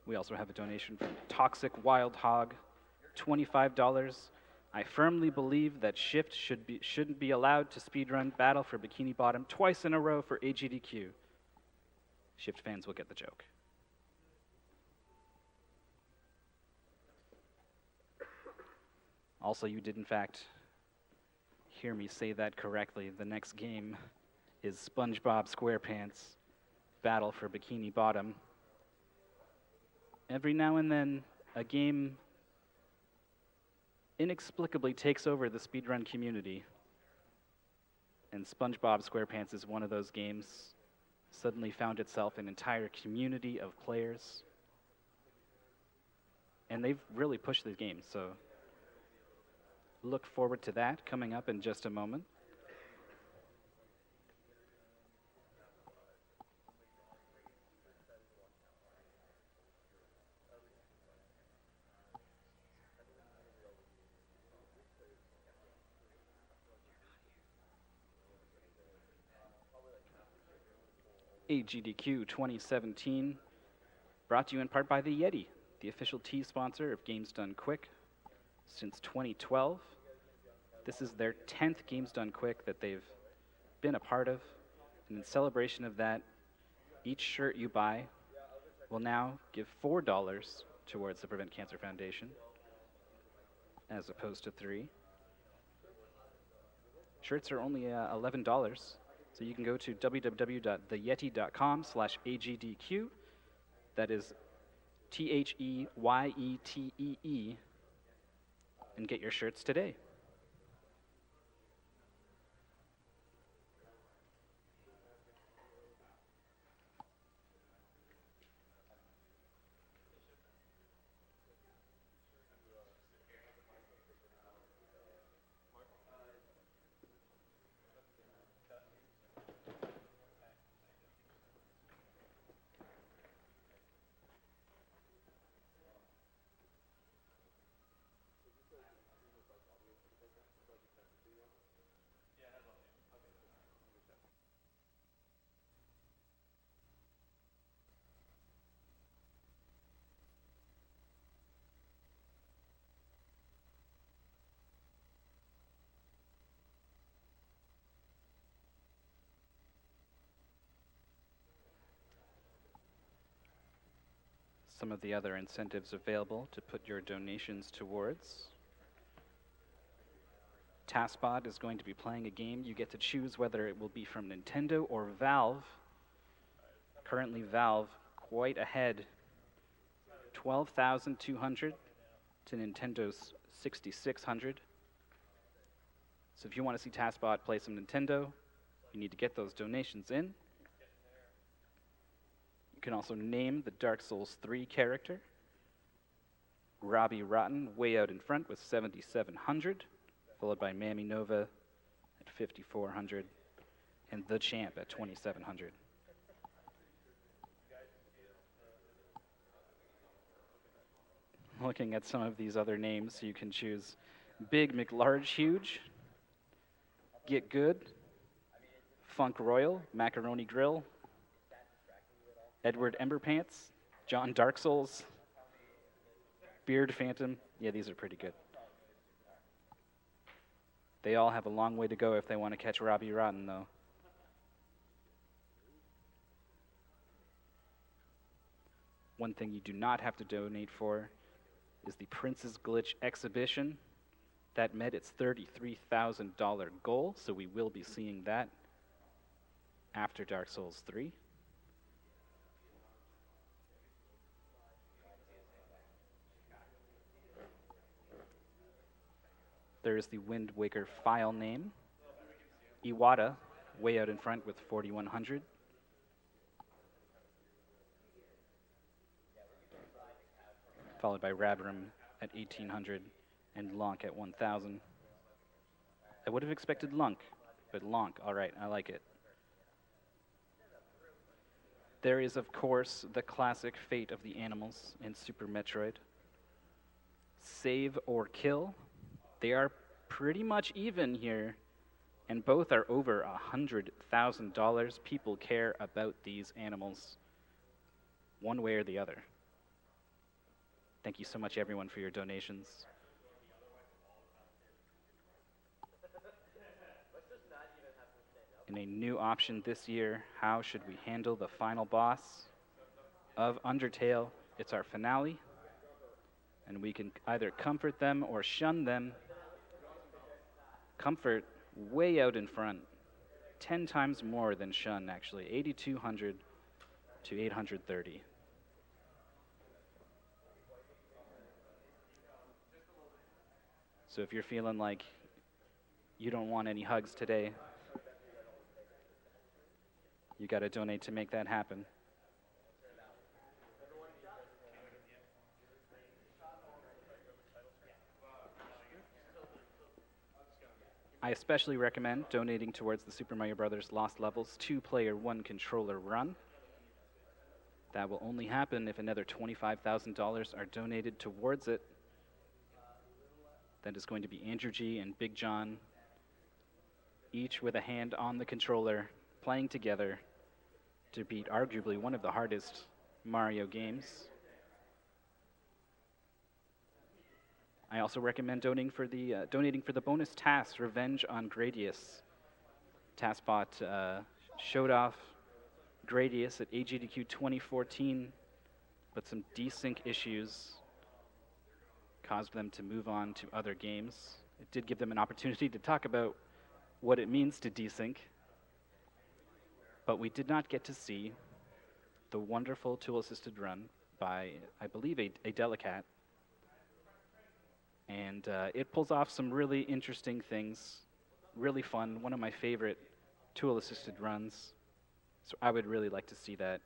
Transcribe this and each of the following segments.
We also have a donation from Toxic Wild Hog, $25. I firmly believe that Shift shouldn't be allowed to speedrun Battle for Bikini Bottom twice in a row for Agdq. Shift fans will get the joke. Also, you did in fact hear me say that correctly. The next game is SpongeBob SquarePants Battle for Bikini Bottom. Every now and then, a game inexplicably takes over the speedrun community. And SpongeBob SquarePants is one of those games. Suddenly found itself an entire community of players. And they've really pushed the game, so look forward to that coming up in just a moment. Agdq 2017, brought to you in part by the Yeti, the official tea sponsor of Games Done Quick since 2012. This is their 10th Games Done Quick that they've been a part of. And in celebration of that, each shirt you buy will now give $4 towards the Prevent Cancer Foundation, as opposed to $3. Shirts are only $11. So you can go to www.theyeti.com/agdq. That is THEYETEE, and get your shirts today. Some of the other incentives available to put your donations towards. TaskBot is going to be playing a game. You get to choose whether it will be from Nintendo or Valve. Currently Valve quite ahead, 12,200 to Nintendo's 6,600. So if you want to see TaskBot play some Nintendo, you need to get those donations in. You can also name the Dark Souls 3 character. Robbie Rotten way out in front with 7,700, followed by Mammy Nova at 5,400, and The Champ at 2,700. Looking at some of these other names, you can choose Big McLarge Huge, Get Good, Funk Royal, Macaroni Grill, Edward Emberpants, John Dark Souls, Beard Phantom. Yeah, these are pretty good. They all have a long way to go if they want to catch Robbie Rotten, though. One thing you do not have to donate for is the Prince's Glitch exhibition. That met its $33,000 goal, so we will be seeing that after Dark Souls 3. There's the Wind Waker file name. Iwata, way out in front with 4,100. Followed by Rabram at 1,800 and Lonk at 1,000. I would have expected Lunk, but Lonk, all right, I like it. There is, of course, the classic fate of the animals in Super Metroid. Save or kill. They are pretty much even here, and both are over $100,000. People care about these animals one way or the other. Thank you so much, everyone, for your donations. In a new option this year, how should we handle the final boss of Undertale? It's our finale, and we can either comfort them or shun them. Comfort way out in front, 10 times more than shun, actually, 8,200 to 830. So if you're feeling like you don't want any hugs today, you got to donate to make that happen. I especially recommend donating towards the Super Mario Bros. Lost Levels 2-player, 1-controller run. That will only happen if another $25,000 are donated towards it. That is going to be Andrew G. and Big John, each with a hand on the controller, playing together to beat arguably one of the hardest Mario games. I also recommend donating for the bonus task, Revenge on Gradius. TaskBot showed off Gradius at Agdq 2014, but some desync issues caused them to move on to other games. It did give them an opportunity to talk about what it means to desync, but we did not get to see the wonderful tool-assisted run by, I believe, a Delicat. And it pulls off some really interesting things, really fun, one of my favorite tool-assisted runs. So I would really like to see that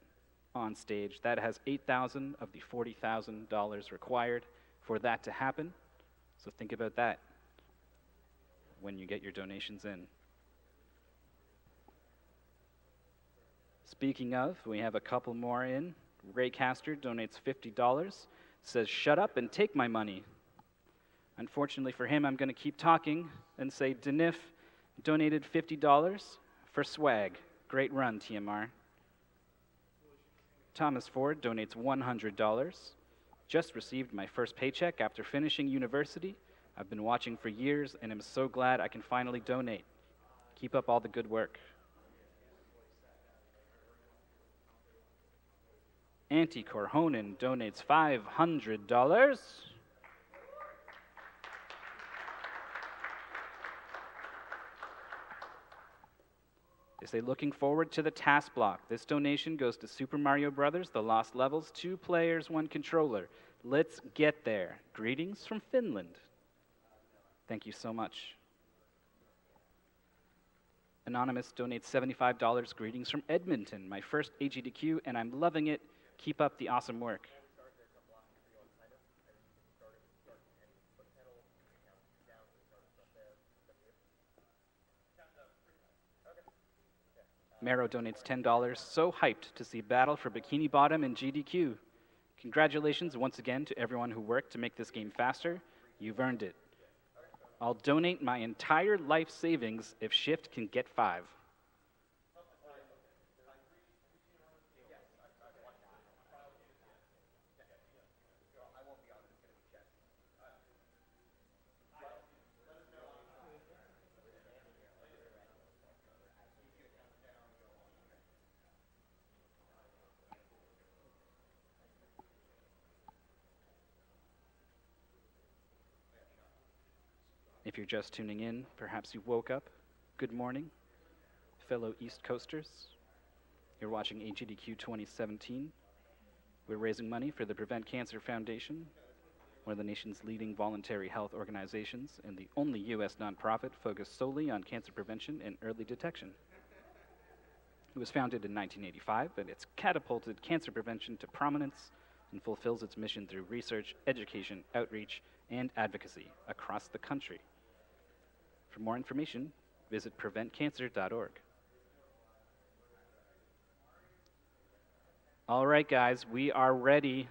on stage. That has $8,000 of the $40,000 required for that to happen. So think about that when you get your donations in. Speaking of, we have a couple more in. Raycaster donates $50, says, "Shut up and take my money." Unfortunately for him, I'm going to keep talking and say Denif donated $50 for swag. Great run, TMR. Thomas Ford donates $100. Just received my first paycheck after finishing university. I've been watching for years and am so glad I can finally donate. Keep up all the good work. Auntie Corhonen donates $500. They say, looking forward to the task block. This donation goes to Super Mario Bros. The Lost Levels, 2 players, 1 controller. Let's get there. Greetings from Finland. Thank you so much. Anonymous donates $75. Greetings from Edmonton. My first Agdq, and I'm loving it. Keep up the awesome work. Mero donates $10. So hyped to see Battle for Bikini Bottom in GDQ. Congratulations once again to everyone who worked to make this game faster. You've earned it. I'll donate my entire life savings if Shift can get 5. If you're just tuning in, perhaps you woke up. Good morning, fellow East Coasters. You're watching Agdq 2017. We're raising money for the Prevent Cancer Foundation, one of the nation's leading voluntary health organizations and the only U.S. nonprofit focused solely on cancer prevention and early detection. It was founded in 1985, and it's catapulted cancer prevention to prominence and fulfills its mission through research, education, outreach, and advocacy across the country. For more information, visit preventcancer.org. All right, guys, we are ready.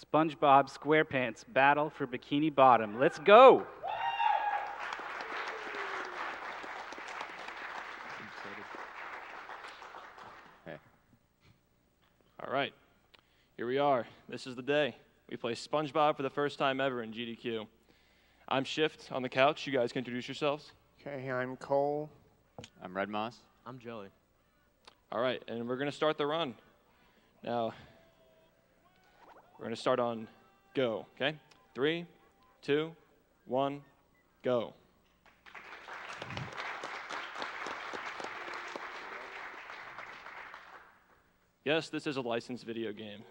SpongeBob SquarePants Battle for Bikini Bottom. Let's go! All right, here we are. This is the day. We play SpongeBob for the first time ever in GDQ. I'm Shift on the couch. You guys can introduce yourselves. Okay, I'm Cole. I'm Red Moss. I'm Jelly. All right, and we're going to start the run. Now, we're going to start on go, okay? 3, 2, 1, go. Yes, this is a licensed video game,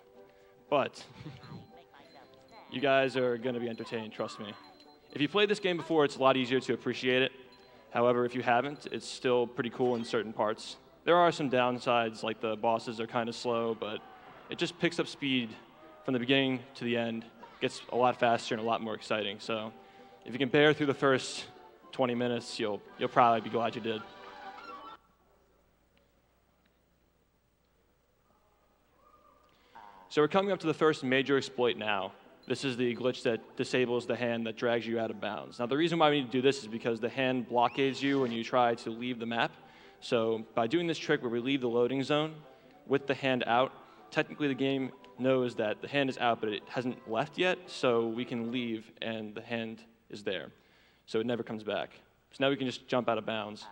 but you guys are going to be entertained, trust me. If you played this game before, it's a lot easier to appreciate it. However, if you haven't, it's still pretty cool in certain parts. There are some downsides, like the bosses are kind of slow, but it just picks up speed from the beginning to the end, gets a lot faster and a lot more exciting. So if you can bear through the first 20 minutes, you'll probably be glad you did. So we're coming up to the first major exploit now. This is the glitch that disables the hand that drags you out of bounds. Now the reason why we need to do this is because the hand blockades you when you try to leave the map. So by doing this trick where we leave the loading zone with the hand out, technically the game knows that the hand is out but it hasn't left yet, so we can leave and the hand is there. So it never comes back. So now we can just jump out of bounds.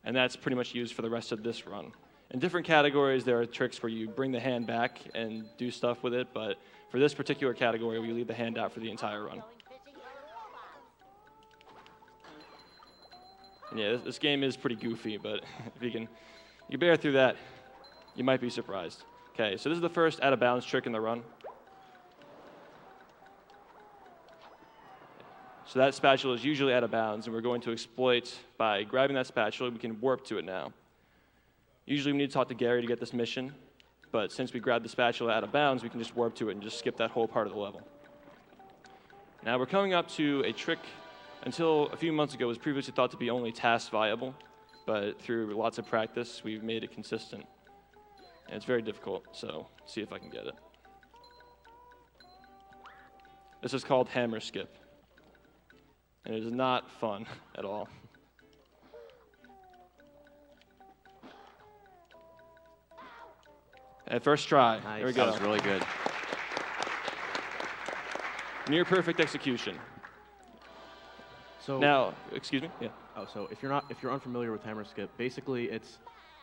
And that's pretty much used for the rest of this run. In different categories, there are tricks where you bring the hand back and do stuff with it, but for this particular category, we leave the hand out for the entire run. And yeah, this game is pretty goofy, but if you bear through that, you might be surprised. Okay, so this is the first out-of-bounds trick in the run. So that spatula is usually out of bounds, and we're going to exploit by grabbing that spatula. We can warp to it now. Usually we need to talk to Gary to get this mission, but since we grabbed the spatula out of bounds, we can just warp to it and just skip that whole part of the level. Now we're coming up to a trick until a few months ago was previously thought to be only task viable, but through lots of practice, we've made it consistent. And it's very difficult, so let's see if I can get it. This is called hammer skip, and it is not fun at all. At first try. Nice. There we go. That was really good. Near perfect execution. So Now, excuse me? Yeah. Oh, so if you're unfamiliar with hammer skip, basically it's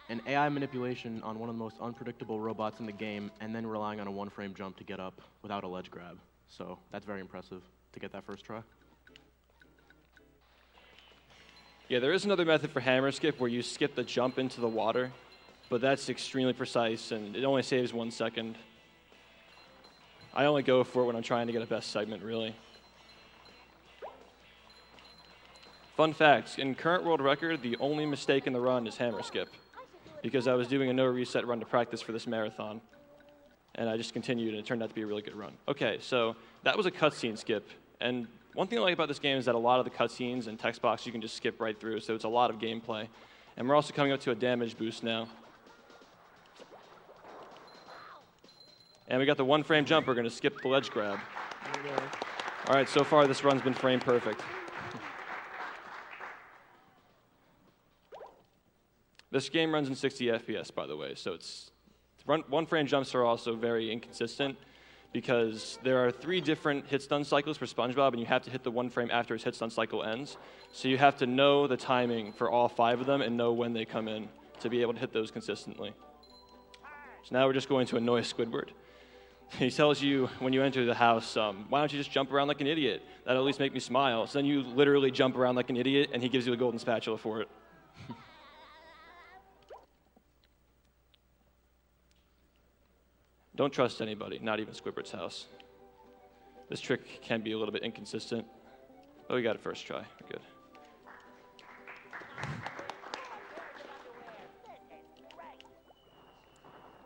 an AI manipulation on one of the most unpredictable robots in the game, and then relying on a one-frame jump to get up without a ledge grab. So that's very impressive to get that first try. Yeah, there is another method for hammer skip where you skip the jump into the water, but that's extremely precise, and it only saves 1 second. I only go for it when I'm trying to get a best segment, really. Fun fact, in current world record, the only mistake in the run is hammer skip, because I was doing a no reset run to practice for this marathon, and I just continued, and it turned out to be a really good run. Okay, so that was a cutscene skip, and one thing I like about this game is that a lot of the cutscenes and text box you can just skip right through, so it's a lot of gameplay. And we're also coming up to a damage boost now. And we got the one-frame jump. We're going to skip the ledge grab. All right, so far this run's been frame perfect. This game runs in 60 FPS, by the way, so one-frame jumps are also very inconsistent because there are 3 different hit-stun cycles for SpongeBob, and you have to hit the one frame after his hit-stun cycle ends. So you have to know the timing for all 5 of them and know when they come in to be able to hit those consistently. So now we're just going to annoy Squidward. He tells you when you enter the house, why don't you just jump around like an idiot? That'll at least make me smile. So then you literally jump around like an idiot, and he gives you a golden spatula for it. Don't trust anybody, not even Squidward's house. This trick can be a little bit inconsistent, but we got it first try. We're good.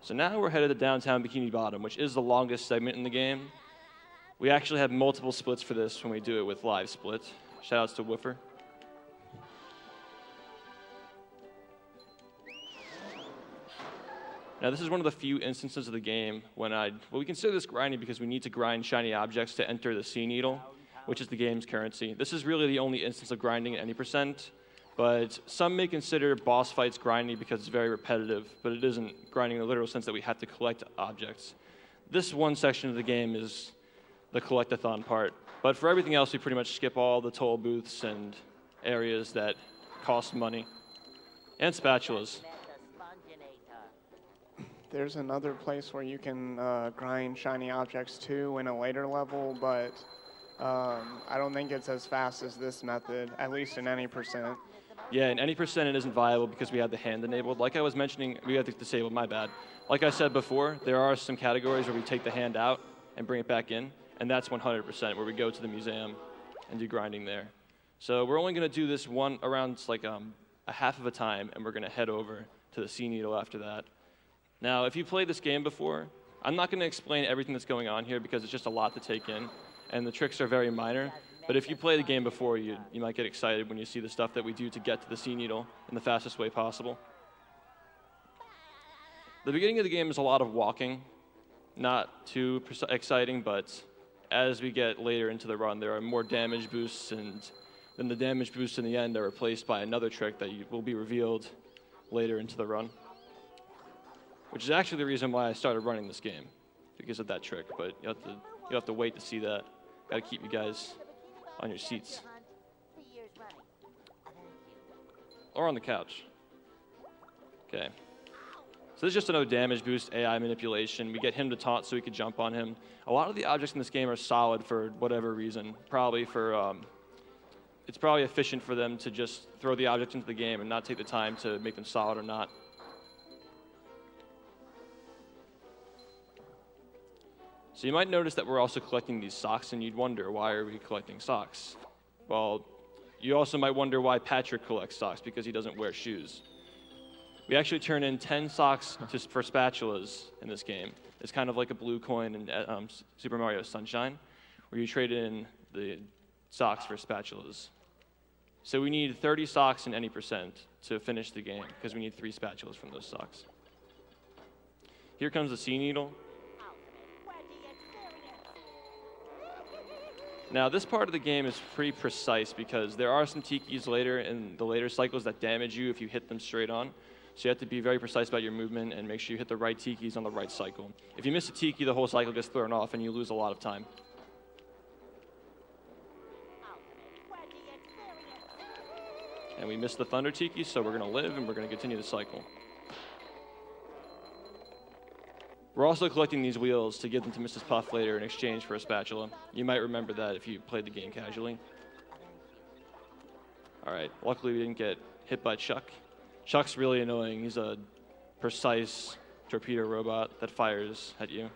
So now we're headed to downtown Bikini Bottom, which is the longest segment in the game. We actually have multiple splits for this when we do it with live split. Shoutouts to Woofer. Now this is one of the few instances of the game when we consider this grinding because we need to grind shiny objects to enter the sea needle, which is the game's currency. This is really the only instance of grinding at any %. But some may consider boss fights grinding because it's very repetitive, but it isn't grinding in the literal sense that we have to collect objects. this one section of the game is the collectathon part. But for everything else, we pretty much skip all the toll booths and areas that cost money. And spatulas. There's another place where you can grind shiny objects too in a later level, but I don't think it's as fast as this method, at least in any percent. Yeah, in any percent it isn't viable because we have the hand enabled. Like I was mentioning, we have to disable, my bad. Like I said before, there are some categories where we take the hand out and bring it back in, and that's 100% where we go to the museum and do grinding there. So we're only going to do this one around like a half of a time, and we're going to head over to the sea needle after that. Now, if you played this game before, I'm not going to explain everything that's going on here because it's just a lot to take in, and the tricks are very minor. But if you play the game before, you might get excited when you see the stuff that we do to get to the sea needle in the fastest way possible. The beginning of the game is a lot of walking, not too exciting, but as we get later into the run, there are more damage boosts, and then the damage boosts in the end are replaced by another trick that will be revealed later into the run, which is actually the reason why I started running this game, because of that trick, but you'll have to wait to see that. Got to keep you guys on your seats. Or on the couch. Okay. So this is just a no damage boost, AI manipulation. We get him to taunt so we can jump on him. A lot of the objects in this game are solid for whatever reason. Probably for, it's probably efficient for them to just throw the object into the game and not take the time to make them solid or not. So you might notice that we're also collecting these socks, and you'd wonder, why are we collecting socks? Well, you also might wonder why Patrick collects socks, because he doesn't wear shoes. We actually turn in 10 socks for spatulas in this game. It's kind of like a blue coin in Super Mario Sunshine, where you trade in the socks for spatulas. So we need 30 socks in any percent to finish the game, because we need 3 spatulas from those socks. Here comes the sea needle. Now, this part of the game is pretty precise because there are some tikis later in the later cycles that damage you if you hit them straight on. So you have to be very precise about your movement and make sure you hit the right tikis on the right cycle. If you miss a tiki, the whole cycle gets thrown off and you lose a lot of time. And we missed the thunder tiki, so we're going to live and we're going to continue the cycle. We're also collecting these wheels to give them to Mrs. Puff later in exchange for a spatula. You might remember that if you played the game casually. All right, luckily we didn't get hit by Chuck. Chuck's really annoying. He's a precise torpedo robot that fires at you.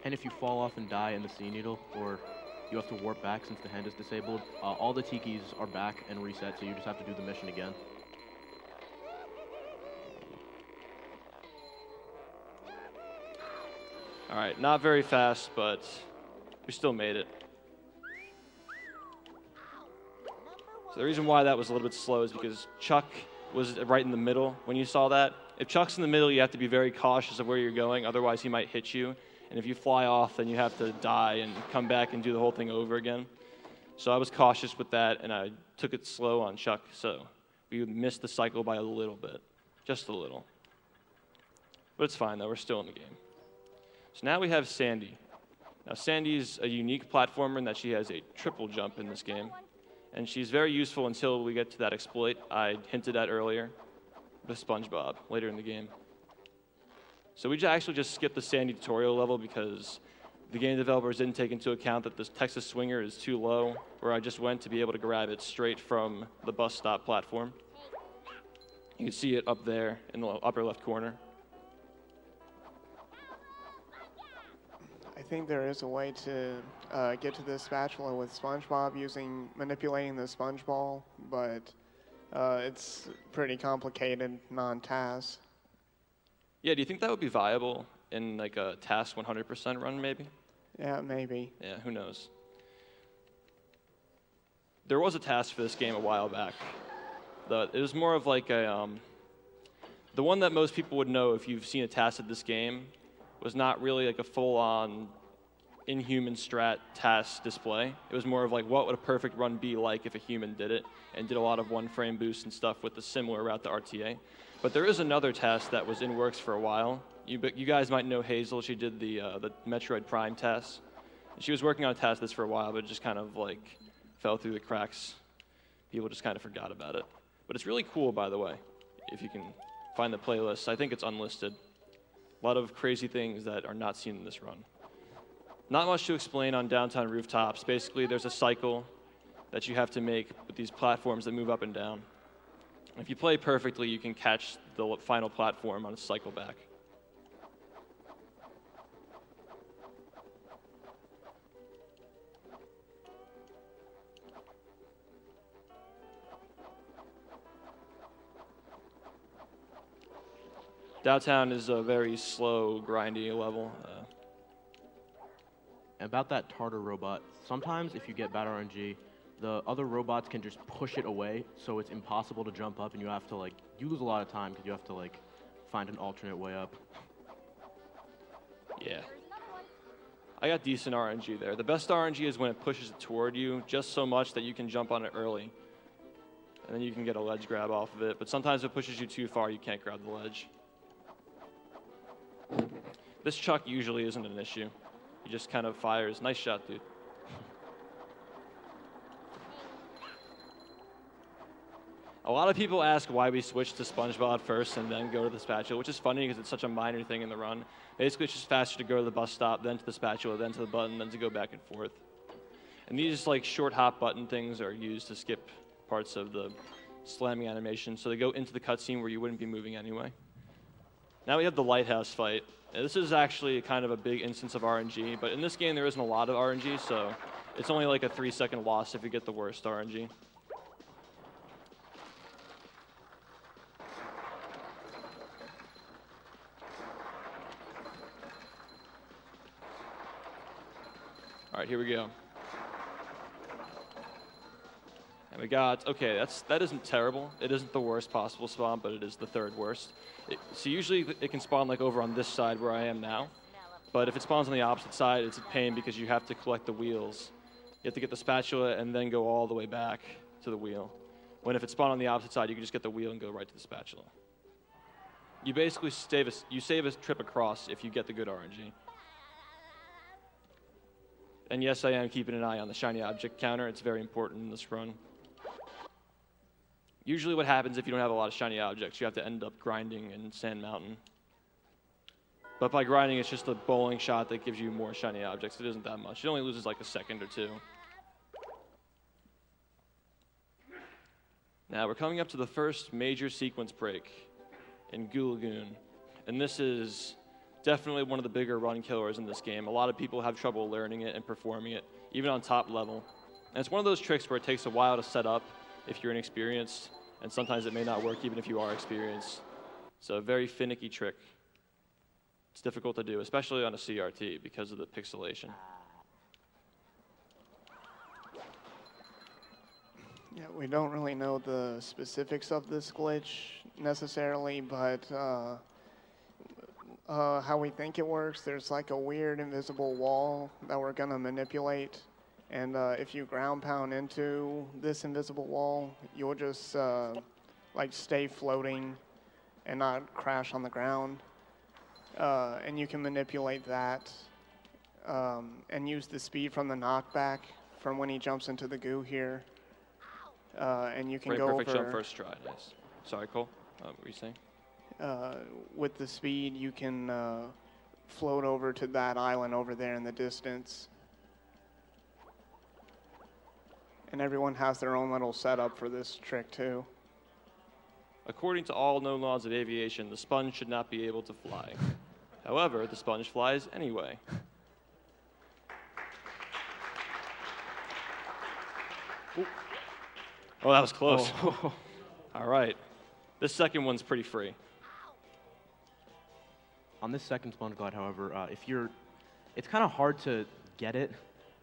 And if you fall off and die in the sea needle, or you have to warp back since the hand is disabled, all the tikis are back and reset, so you just have to do the mission again. All right, not very fast, but we still made it. So the reason why that was a little bit slow is because Chuck was right in the middle when you saw that. If Chuck's in the middle, you have to be very cautious of where you're going, otherwise he might hit you. And if you fly off, then you have to die and come back and do the whole thing over again. So I was cautious with that, and I took it slow on Chuck, so we missed the cycle by a little bit, just a little. But it's fine, though. We're still in the game. So now we have Sandy. Now Sandy's a unique platformer in that she has a triple jump in this game. And she's very useful until we get to that exploit I hinted at earlier with SpongeBob later in the game. So we actually just skipped the Sandy tutorial level because the game developers didn't take into account that this Texas Swinger is too low, where I just went to be able to grab it straight from the bus stop platform. You can see it up there in the upper left corner. I think there is a way to get to this spatula with SpongeBob manipulating the sponge ball, but it's pretty complicated non-task. Yeah, do you think that would be viable in like a task 100% run maybe? Yeah, maybe. Yeah, who knows. There was a task for this game a while back. It was more of like a, the one that most people would know if you've seen a task of this game was not really like a full-on inhuman strat task display. It was more of like, what would a perfect run be like if a human did it, and did a lot of one-frame boosts and stuff with the similar route to RTA. But there is another task that was in works for a while. You guys might know Hazel. She did the Metroid Prime test. She was working on a task this for a while, but it just kind of like fell through the cracks. People just kind of forgot about it. But it's really cool, by the way, if you can find the playlist. I think it's unlisted. A lot of crazy things that are not seen in this run. Not much to explain on downtown rooftops. Basically, there's a cycle that you have to make with these platforms that move up and down. If you play perfectly, you can catch the final platform on a cycle back. Downtown is a very slow, grindy level. About that Tartar robot, sometimes if you get bad RNG, the other robots can just push it away, so it's impossible to jump up, and you have to like, you lose a lot of time because you have to like find an alternate way up. Yeah. I got decent RNG there. The best RNG is when it pushes it toward you just so much that you can jump on it early. And then you can get a ledge grab off of it. But sometimes if it pushes you too far, you can't grab the ledge. This chuck usually isn't an issue. He just kind of fires. Nice shot, dude. A lot of people ask why we switched to SpongeBob first and then go to the Spatula, which is funny because it's such a minor thing in the run. Basically, it's just faster to go to the bus stop, then to the Spatula, then to the button, then to go back and forth. And these like short hop button things are used to skip parts of the slamming animation, so they go into the cutscene where you wouldn't be moving anyway. Now we have the lighthouse fight. Now, this is actually kind of a big instance of RNG, but in this game there isn't a lot of RNG, so it's only like a 3-second loss if you get the worst RNG. All right, here we go. And we got, okay, that isn't terrible. It isn't the worst possible spawn, but it is the third worst. So usually it can spawn like over on this side where I am now. But if it spawns on the opposite side, it's a pain because you have to collect the wheels. You have to get the spatula and then go all the way back to the wheel. When if it spawned on the opposite side, you can just get the wheel and go right to the spatula. You basically save a trip across if you get the good RNG. And yes, I am keeping an eye on the shiny object counter. It's very important in this run. Usually what happens if you don't have a lot of shiny objects, you have to end up grinding in Sand Mountain. But by grinding, it's just a bowling shot that gives you more shiny objects. It isn't that much. It only loses like a second or two. Now we're coming up to the first major sequence break in Goon. And this is definitely one of the bigger run killers in this game. A lot of people have trouble learning it and performing it, even on top level. And it's one of those tricks where it takes a while to set up if you're inexperienced, and sometimes it may not work even if you are experienced. It's a very finicky trick. It's difficult to do, especially on a CRT because of the pixelation. Yeah, we don't really know the specifics of this glitch necessarily, but how we think it works, there's like a weird invisible wall that we're gonna manipulate. And if you ground pound into this invisible wall, you'll just like stay floating and not crash on the ground. And you can manipulate that and use the speed from the knockback from when he jumps into the goo here. And you can go perfect over. Jump first try, nice. Sorry, Cole, what were you saying? With the speed, you can float over to that island over there in the distance. And everyone has their own little setup for this trick too. According to all known laws of aviation, the sponge should not be able to fly. However, the sponge flies anyway. Oh, that was close. Oh. All right. This second one's pretty free. On this second sponge glide, however, it's kind of hard to get it.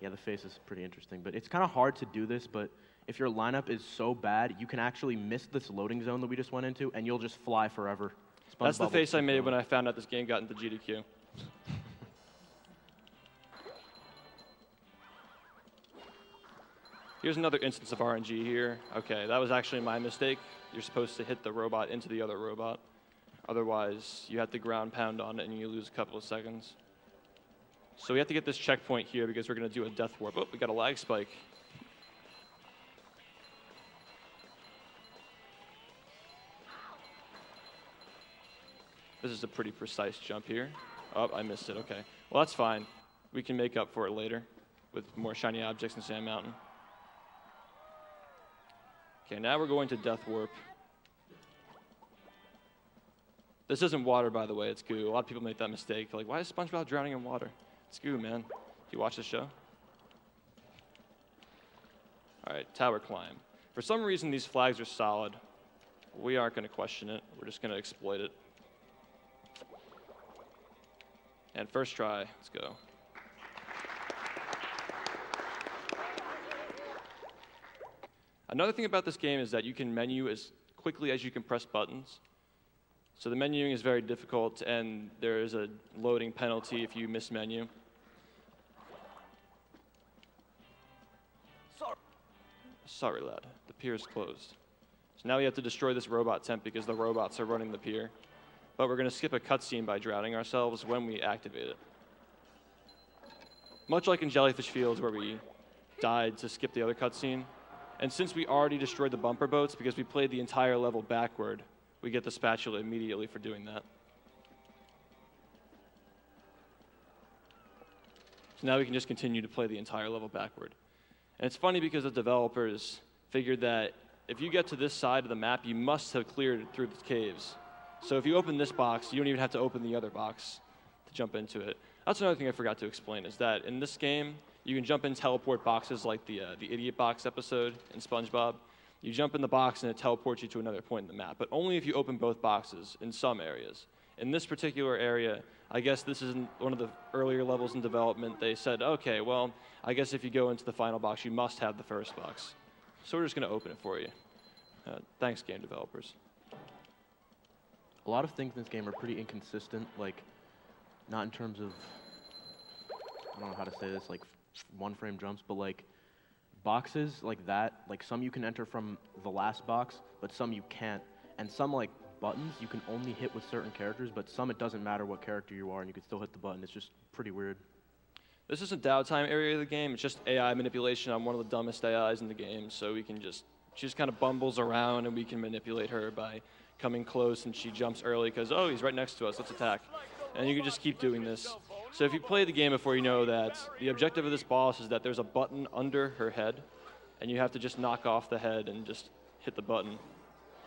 Yeah, the face is pretty interesting, but it's kind of hard to do this, but if your lineup is so bad, you can actually miss this loading zone that we just went into, and you'll just fly forever. That's the face I made when I found out this game got into GDQ. Here's another instance of RNG here. Okay, that was actually my mistake. You're supposed to hit the robot into the other robot. Otherwise, you have to ground pound on it and you lose a couple of seconds. So we have to get this checkpoint here because we're going to do a death warp. Oh, we got a lag spike. This is a pretty precise jump here. Oh, I missed it. Okay. Well, that's fine. We can make up for it later with more shiny objects in Sand Mountain. Okay, now we're going to Death Warp. This isn't water, by the way. It's goo. A lot of people make that mistake. Like, why is SpongeBob drowning in water? It's goo, man. Do you watch the show? All right, tower climb. For some reason, these flags are solid. We aren't going to question it. We're just going to exploit it. And first try, let's go. Another thing about this game is that you can menu as quickly as you can press buttons. So the menuing is very difficult, and there is a loading penalty if you miss menu. Sorry, lad. The pier is closed. So now we have to destroy this robot temp because the robots are running the pier. But we're going to skip a cutscene by drowning ourselves when we activate it. Much like in Jellyfish Fields where we died to skip the other cutscene. And since we already destroyed the bumper boats because we played the entire level backward, we get the spatula immediately for doing that. So now we can just continue to play the entire level backward. And it's funny because the developers figured that if you get to this side of the map, you must have cleared through the caves. So if you open this box, you don't even have to open the other box to jump into it. That's another thing I forgot to explain, is that in this game, you can jump in teleport boxes like the Idiot Box episode in SpongeBob. You jump in the box and it teleports you to another point in the map, but only if you open both boxes in some areas. In this particular area, I guess this is one of the earlier levels in development. They said, okay, well, I guess if you go into the final box, you must have the first box. So we're just going to open it for you. Thanks, game developers. A lot of things in this game are pretty inconsistent, like, not in terms of, I don't know how to say this, like, one-frame jumps, but, like, boxes like that, like, some you can enter from the last box, but some you can't. And some, like, buttons you can only hit with certain characters, but some it doesn't matter what character you are, and you can still hit the button. It's just pretty weird. This is a downtime area of the game. It's just AI manipulation. I'm one of the dumbest AIs in the game, so we can just, she just kind of bumbles around, and we can manipulate her by coming close, and she jumps early because, oh, he's right next to us, let's attack. And you can just keep doing this. So if you played the game before, you know that the objective of this boss is that there's a button under her head, and you have to just knock off the head and just hit the button.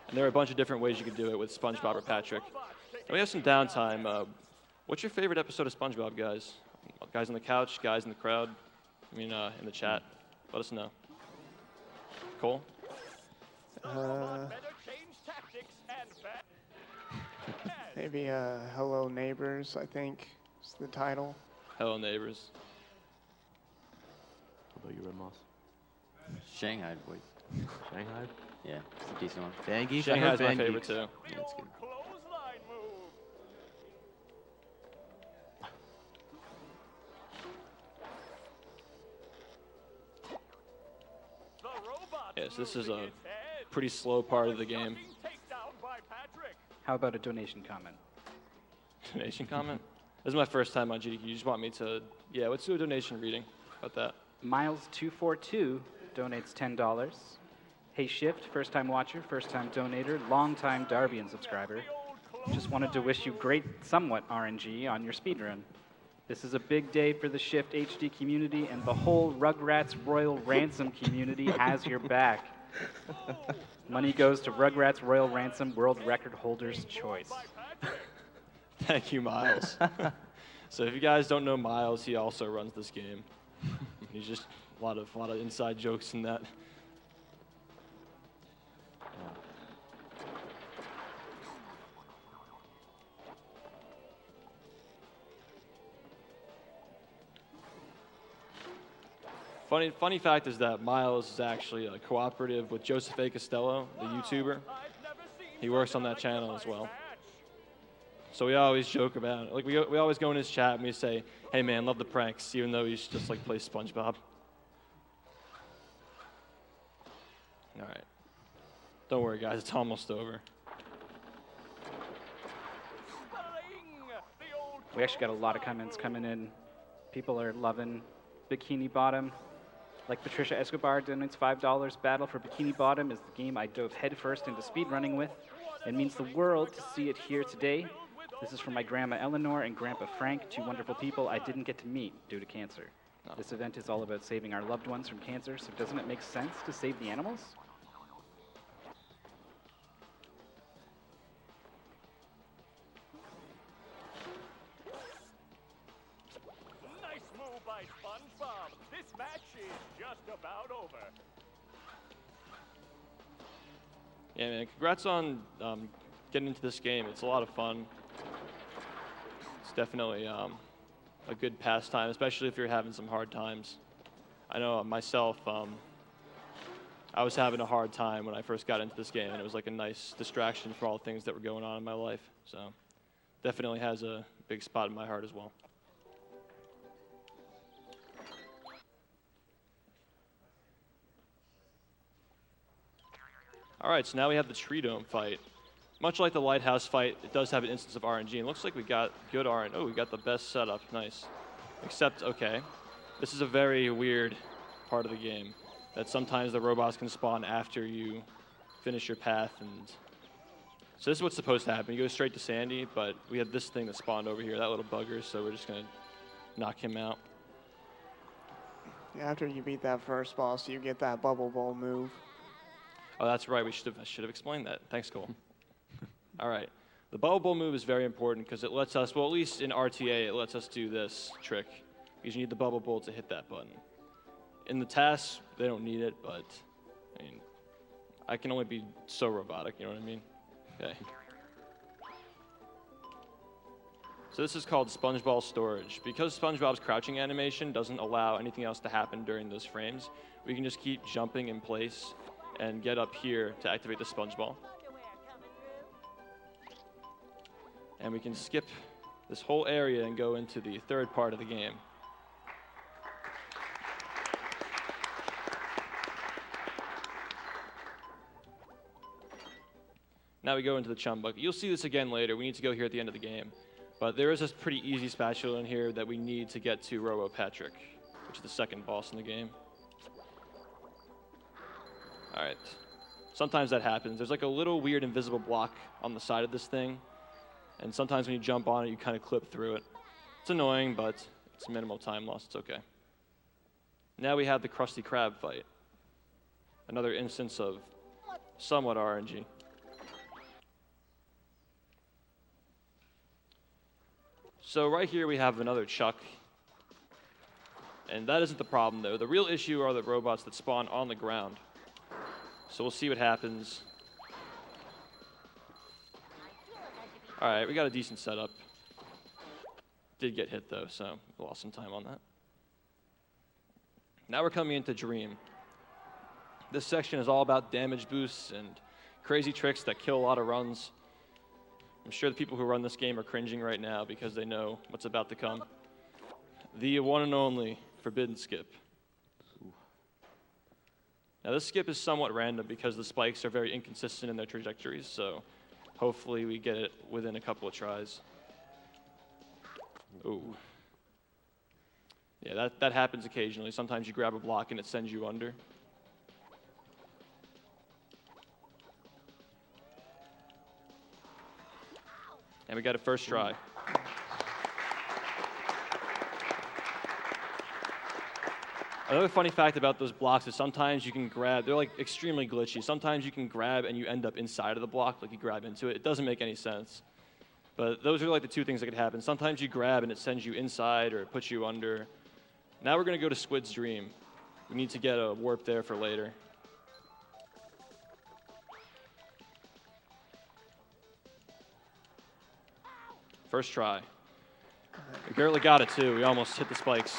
And there are a bunch of different ways you can do it with SpongeBob or Patrick. And we have some downtime. What's your favorite episode of SpongeBob, guys? Guys on the couch, guys in the crowd, I mean, in the chat. Let us know. Cole? Maybe Hello Neighbors, I think, is the title. Hello Neighbors. How about you, Red Moss? Shanghai, boys. Shanghai? Yeah, it's a decent one. Bang Shanghai's my favorite, too. Yeah, it's good. Yes, this is a pretty slow part of the game. How about a donation comment? Donation comment? This is my first time on GDQ. You just want me to, yeah, let's do a donation reading about that. Miles242 donates $10. Hey Shift, first time watcher, first time donator, long time Darbian subscriber. Just wanted to wish you great somewhat RNG on your speedrun. This is a big day for the Shift HD community, and the whole Rugrats Royal Ransom community has your back. Money goes to Rugrats Royal Ransom World Record Holders Choice. Thank you, Miles. So if you guys don't know Miles, he also runs this game. He's just a lot of inside jokes in that. Funny fact is that Miles is actually cooperative with Joseph A. Costello, the YouTuber. He works on that channel as well. So we always joke about it. Like we always go in his chat and we say, "Hey man, love the pranks," even though he's just like plays SpongeBob. All right. Don't worry, guys. It's almost over. We actually got a lot of comments coming in. People are loving Bikini Bottom. Like Patricia Escobar donates $5. Battle for Bikini Bottom is the game I dove headfirst into speedrunning with. It means the world to see it here today. This is from my grandma Eleanor and grandpa Frank, two wonderful people I didn't get to meet due to cancer. This event is all about saving our loved ones from cancer, so doesn't it make sense to save the animals? Nice move by SpongeBob. This match is just about over. Yeah, man, congrats on getting into this game. It's a lot of fun. It's definitely a good pastime, especially if you're having some hard times. I know myself, I was having a hard time when I first got into this game, and it was like a nice distraction from all the things that were going on in my life. So definitely has a big spot in my heart as well. All right, so now we have the Tree Dome fight. Much like the Lighthouse fight, it does have an instance of RNG. And it looks like we got good RNG. Oh, we got the best setup. Nice. Except, okay, this is a very weird part of the game, that sometimes the robots can spawn after you finish your path. And so this is what's supposed to happen. You go straight to Sandy, but we had this thing that spawned over here, that little bugger, so we're just going to knock him out. After you beat that first boss, you get that bubble bowl move. Oh, that's right. I should have explained that. Thanks, Cole. All right. The bubble bowl move is very important because it lets us, well, at least in RTA, it lets us do this trick because you need the bubble bowl to hit that button. In the tasks, they don't need it, but I mean, I can only be so robotic, you know what I mean? Okay. So this is called SpongeBob storage. Because SpongeBob's crouching animation doesn't allow anything else to happen during those frames, we can just keep jumping in place and get up here to activate the sponge ball. And we can skip this whole area and go into the third part of the game. Now we go into the chum bucket. You'll see this again later. We need to go here at the end of the game. But there is a pretty easy spatula in here that we need to get to Robo Patrick, which is the second boss in the game. All right. Sometimes that happens. There's like a little weird invisible block on the side of this thing. And sometimes when you jump on it, you kind of clip through it. It's annoying, but it's minimal time loss. It's okay. Now we have the Krusty Krab fight. Another instance of somewhat RNG. So right here we have another Chuck. And that isn't the problem, though. The real issue are the robots that spawn on the ground. So we'll see what happens. All right, we got a decent setup. Did get hit, though, so we lost some time on that. Now we're coming into Dream. This section is all about damage boosts and crazy tricks that kill a lot of runs. I'm sure the people who run this game are cringing right now because they know what's about to come. The one and only Forbidden Skip. Now this skip is somewhat random because the spikes are very inconsistent in their trajectories, so hopefully we get it within a couple of tries. Ooh. Yeah, that happens occasionally. Sometimes you grab a block and it sends you under. And we got it first try. Another funny fact about those blocks is sometimes you can grab, they're like extremely glitchy. Sometimes you can grab and you end up inside of the block, like you grab into it. It doesn't make any sense. But those are like the two things that could happen. Sometimes you grab and it sends you inside or it puts you under. Now we're going to go to Squid's Dream. We need to get a warp there for later. First try. We barely got it, too. We almost hit the spikes.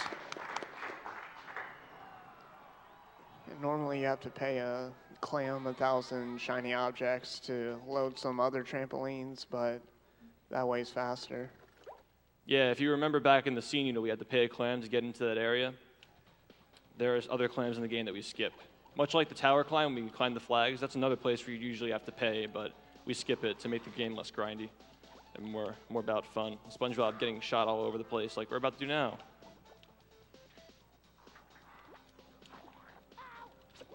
And normally you have to pay a clam 1,000 shiny objects to load some other trampolines, but that way's faster. Yeah, if you remember back in the scene, you know, we had to pay a clam to get into that area. There's other clams in the game that we skip. Much like the tower climb, when we climb the flags, that's another place where you usually have to pay, but we skip it to make the game less grindy. and more about fun. SpongeBob getting shot all over the place like we're about to do now.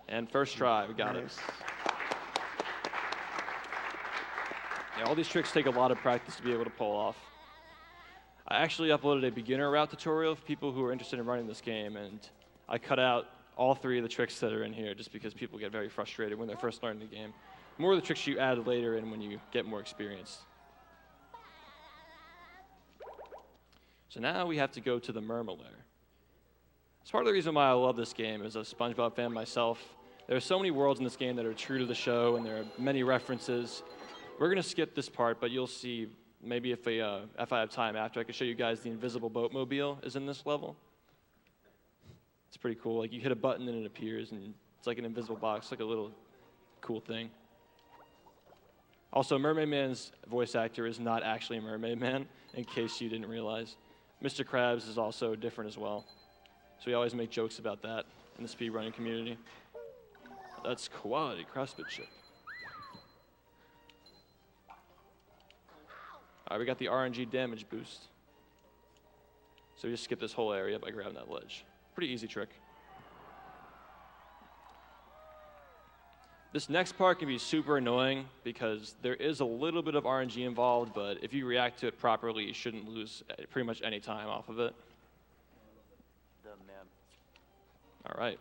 And first try, we got it. Yeah, all these tricks take a lot of practice to be able to pull off. I actually uploaded a beginner route tutorial for people who are interested in running this game, and I cut out all 3 of the tricks that are in here just because people get very frustrated when they're first learning the game. More of the tricks you add later in when you get more experience. So now we have to go to the Merma lair. It's part of the reason why I love this game as a SpongeBob fan myself. There are so many worlds in this game that are true to the show, and there are many references. We're going to skip this part, but you'll see maybe if I have time after, I can show you guys the invisible boatmobile is in this level. It's pretty cool. Like, you hit a button and it appears, and it's like an invisible box, like a little cool thing. Also, Mermaid Man's voice actor is not actually Mermaid Man, in case you didn't realize. Mr. Krabs is also different as well. So we always make jokes about that in the speedrunning community. That's quality craftsmanship. All right, we got the RNG damage boost. So we just skip this whole area by grabbing that ledge. Pretty easy trick. This next part can be super annoying because there is a little bit of RNG involved, but if you react to it properly, you shouldn't lose pretty much any time off of it. All right.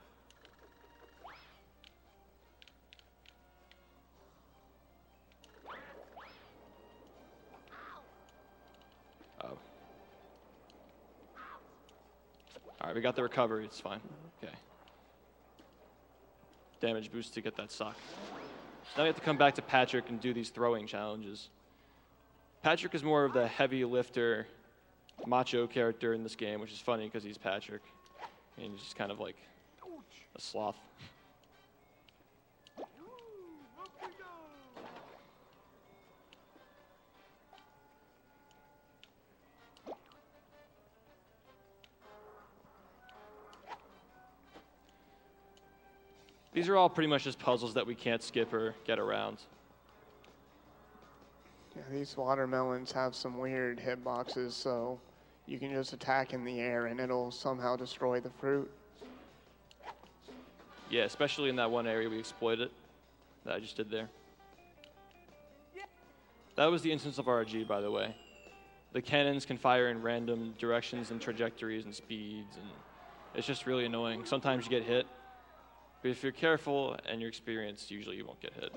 All right, we got the recovery. It's fine. Okay. Damage boost to get that sock. Now we have to come back to Patrick and do these throwing challenges. Patrick is more of the heavy lifter, macho character in this game, which is funny because he's Patrick. And he's just kind of like a sloth. These are all pretty much just puzzles that we can't skip or get around. Yeah, these watermelons have some weird hitboxes, so you can just attack in the air and it'll somehow destroy the fruit. Yeah, especially in that one area we exploited that I just did there. That was the instance of RNG, by the way. The cannons can fire in random directions and trajectories and speeds, and it's just really annoying. Sometimes you get hit, but if you're careful and you're experienced, usually you won't get hit.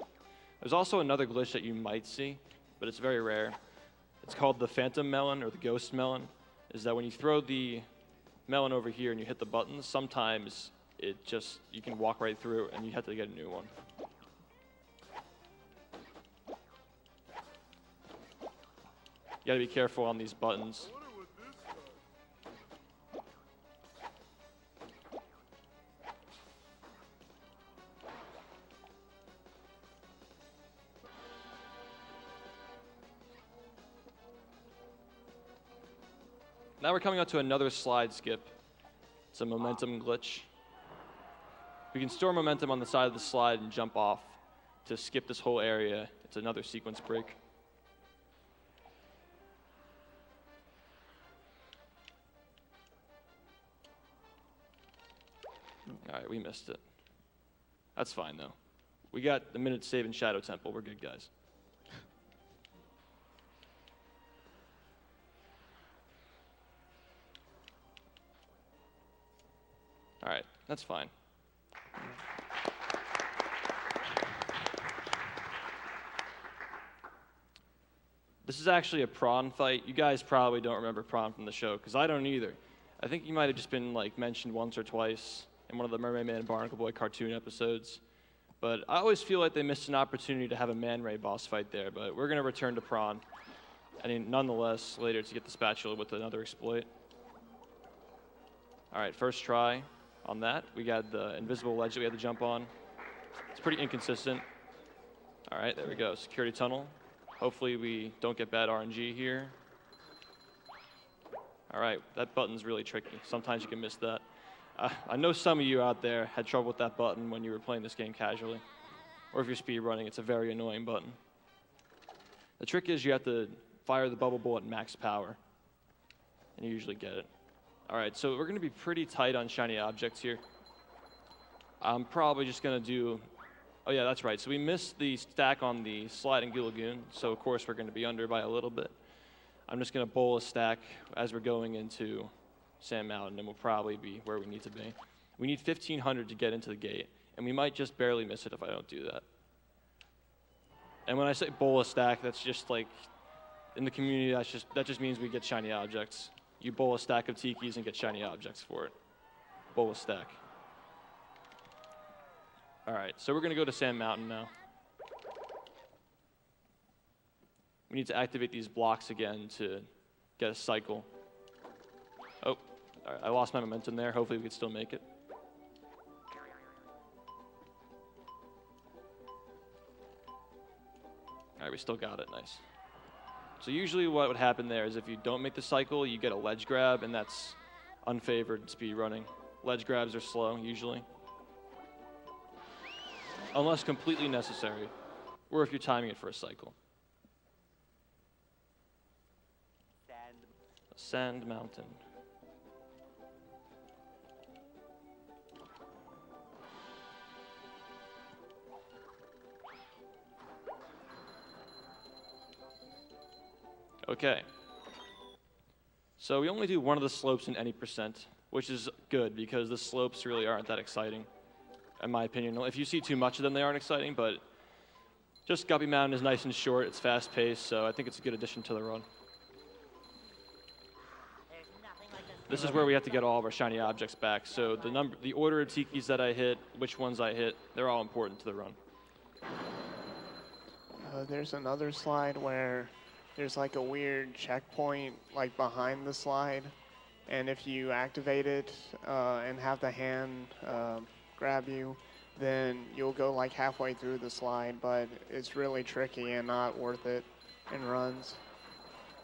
There's also another glitch that you might see, but it's very rare. It's called the phantom melon or the ghost melon. Is that when you throw the melon over here and you hit the buttons, sometimes you can walk right through and you have to get a new one. You gotta be careful on these buttons. Now we're coming up to another slide skip. It's a momentum glitch. We can store momentum on the side of the slide and jump off to skip this whole area. It's another sequence break. All right, we missed it. That's fine, though. We got the minute save in Shadow Temple. We're good, guys. All right, that's fine. This is actually a prawn fight. You guys probably don't remember prawn from the show, because I don't either. I think you might have just been mentioned once or twice in one of the Mermaid Man and Barnacle Boy cartoon episodes. But I always feel like they missed an opportunity to have a Man-Ray boss fight there, but we're going to return to prawn. And nonetheless, later to get the spatula with another exploit. All right, first try. On that, we got the invisible ledge that we had to jump on. It's pretty inconsistent. All right, there we go. Security tunnel. Hopefully we don't get bad RNG here. All right, that button's really tricky. Sometimes you can miss that. I know some of you out there had trouble with that button when you were playing this game casually. Or if you're speedrunning, it's a very annoying button. The trick is you have to fire the bubble bullet at max power, and you usually get it. All right, so we're going to be pretty tight on shiny objects here. I'm probably just going to do, oh yeah, that's right. So we missed the stack on the sliding goo lagoon, so of course we're going to be under by a little bit. I'm just going to bowl a stack as we're going into Sand Mountain, and we'll probably be where we need to be. We need 1,500 to get into the gate, and we might just barely miss it if I don't do that. And when I say bowl a stack, that's just like, in the community, that just means we get shiny objects. You bowl a stack of tikis and get shiny objects for it. Bowl a stack. All right, so we're going to go to Sand Mountain now. We need to activate these blocks again to get a cycle. Oh, all right, I lost my momentum there. Hopefully we can still make it. All right, we still got it. Nice. So usually what would happen there is if you don't make the cycle, you get a ledge grab, and that's unfavored speed running. Ledge grabs are slow, usually. Unless completely necessary, or if you're timing it for a cycle. Sand Mountain. Okay. So we only do one of the slopes in any percent, which is good because the slopes really aren't that exciting, in my opinion. If you see too much of them, they aren't exciting, but just Guppy Mountain is nice and short. It's fast-paced, so I think it's a good addition to the run. This is where we have to get all of our shiny objects back. So the order of tikis that I hit, which ones I hit, they're all important to the run. There's another slide where there's like a weird checkpoint like behind the slide, and if you activate it and have the hand grab you, then you'll go like halfway through the slide, but it's really tricky and not worth it in runs.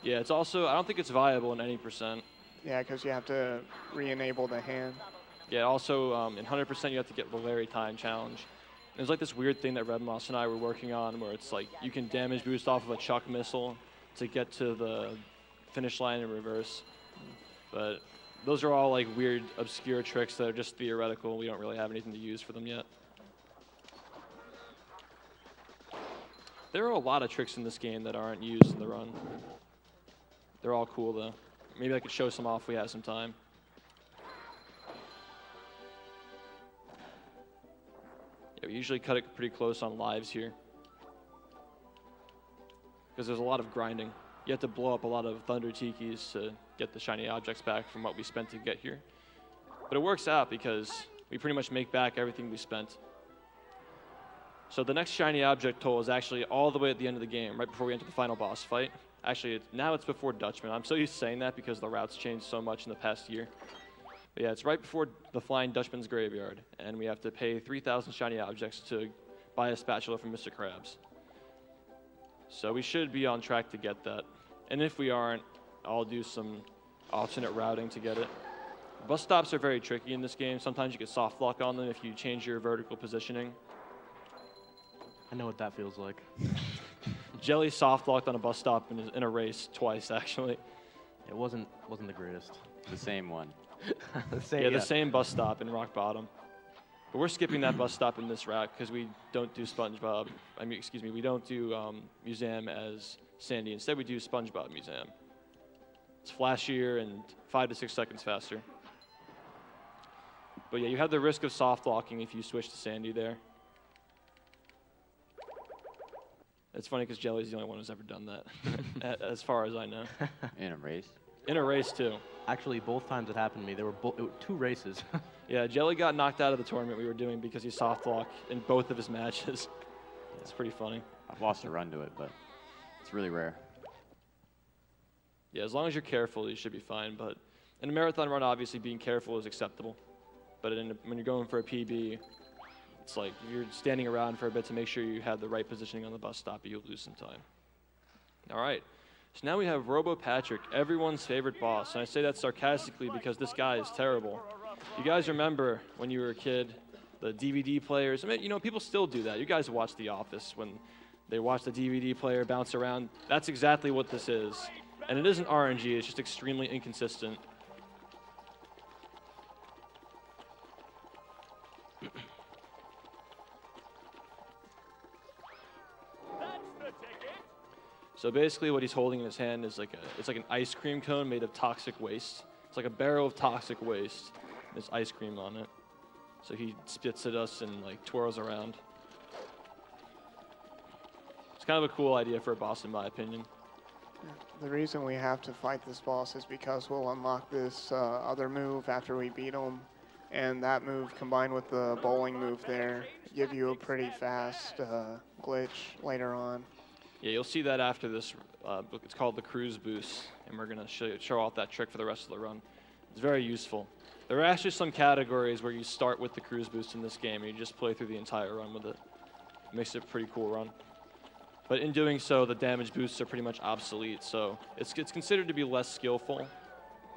Yeah, it's also, I don't think it's viable in any percent. Yeah, because you have to re-enable the hand. Yeah, also in 100% you have to get the Larry Time challenge. There's like this weird thing that Red Moss and I were working on where it's like you can damage boost off of a chuck missile to get to the finish line in reverse. But those are all like weird, obscure tricks that are just theoretical. We don't really have anything to use for them yet. There are a lot of tricks in this game that aren't used in the run. They're all cool though. Maybe I could show some off if we have some time. Yeah, we usually cut it pretty close on lives here, because there's a lot of grinding. You have to blow up a lot of Thunder Tikis to get the shiny objects back from what we spent to get here. But it works out because we pretty much make back everything we spent. So the next shiny object toll is actually all the way at the end of the game, right before we enter the final boss fight. Actually, now it's before Dutchman. I'm so used to saying that because the routes changed so much in the past year. But yeah, it's right before the Flying Dutchman's Graveyard, and we have to pay 3,000 shiny objects to buy a spatula from Mr. Krabs. So we should be on track to get that. And if we aren't, I'll do some alternate routing to get it. Bus stops are very tricky in this game. Sometimes you get soft lock on them if you change your vertical positioning. I know what that feels like. Jelly soft locked on a bus stop in a race twice, actually. It wasn't the greatest. The same one. The same bus stop in Rock Bottom. But we're skipping that bus stop in this route because we don't do SpongeBob. We don't do Museum as Sandy. Instead, we do SpongeBob Museum. It's flashier and 5 to 6 seconds faster. But yeah, you have the risk of soft locking if you switch to Sandy there. It's funny because Jelly's the only one who's ever done that, as far as I know. In a race? In a race, too. Actually, both times it happened to me, there were 2 races. Yeah, Jelly got knocked out of the tournament we were doing because he soft locked in both of his matches. It's pretty funny. I've lost a run to it, but it's really rare. Yeah, as long as you're careful, you should be fine. But in a marathon run, obviously, being careful is acceptable. But when you're going for a PB, it's like if you're standing around for a bit to make sure you have the right positioning on the bus stop, you'll lose some time. All right. So now we have Robo Patrick, everyone's favorite boss. And I say that sarcastically because this guy is terrible. You guys remember when you were a kid, the DVD players? I mean, you know, people still do that. You guys watch The Office when They watch the DVD player bounce around. That's exactly what this is. And it isn't RNG, it's just extremely inconsistent. So basically what he's holding in his hand is it's like an ice cream cone made of toxic waste. It's like a barrel of toxic waste. There's ice cream on it. So he spits at us and like twirls around. It's kind of a cool idea for a boss in my opinion. The reason we have to fight this boss is because we'll unlock this other move after we beat him. And that move combined with the bowling move there give you a pretty fast glitch later on. Yeah, you'll see that after this. It's called the cruise boost, and we're going to show off that trick for the rest of the run. It's very useful. There are actually some categories where you start with the cruise boost in this game, and you just play through the entire run with it. It makes it a pretty cool run. But in doing so, the damage boosts are pretty much obsolete, so it's considered to be less skillful,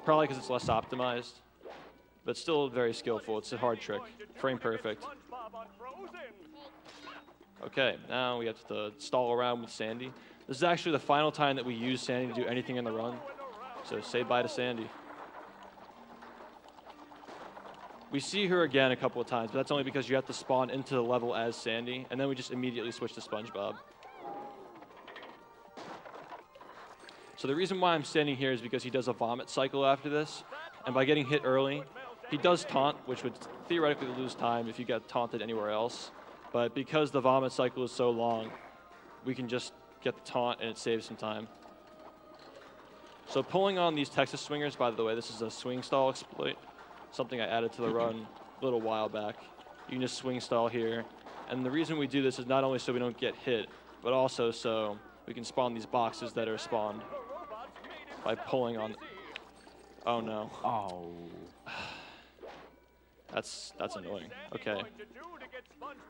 probably because it's less optimized, but still very skillful. It's a hard trick, frame perfect. Okay, now we have to stall around with Sandy. This is actually the final time that we use Sandy to do anything in the run, so say bye to Sandy. We see her again a couple of times, but that's only because you have to spawn into the level as Sandy, and then we just immediately switch to SpongeBob. So the reason why I'm standing here is because he does a vomit cycle after this, and by getting hit early, he does taunt, which would theoretically lose time if you got taunted anywhere else. But because the vomit cycle is so long, we can just get the taunt and it saves some time. So pulling on these Texas swingers, by the way, this is a swing stall exploit, something I added to the run a little while back. You can just swing stall here. And the reason we do this is not only so we don't get hit, but also so we can spawn these boxes that are spawned by pulling on. Oh no. Oh. That's annoying. Okay.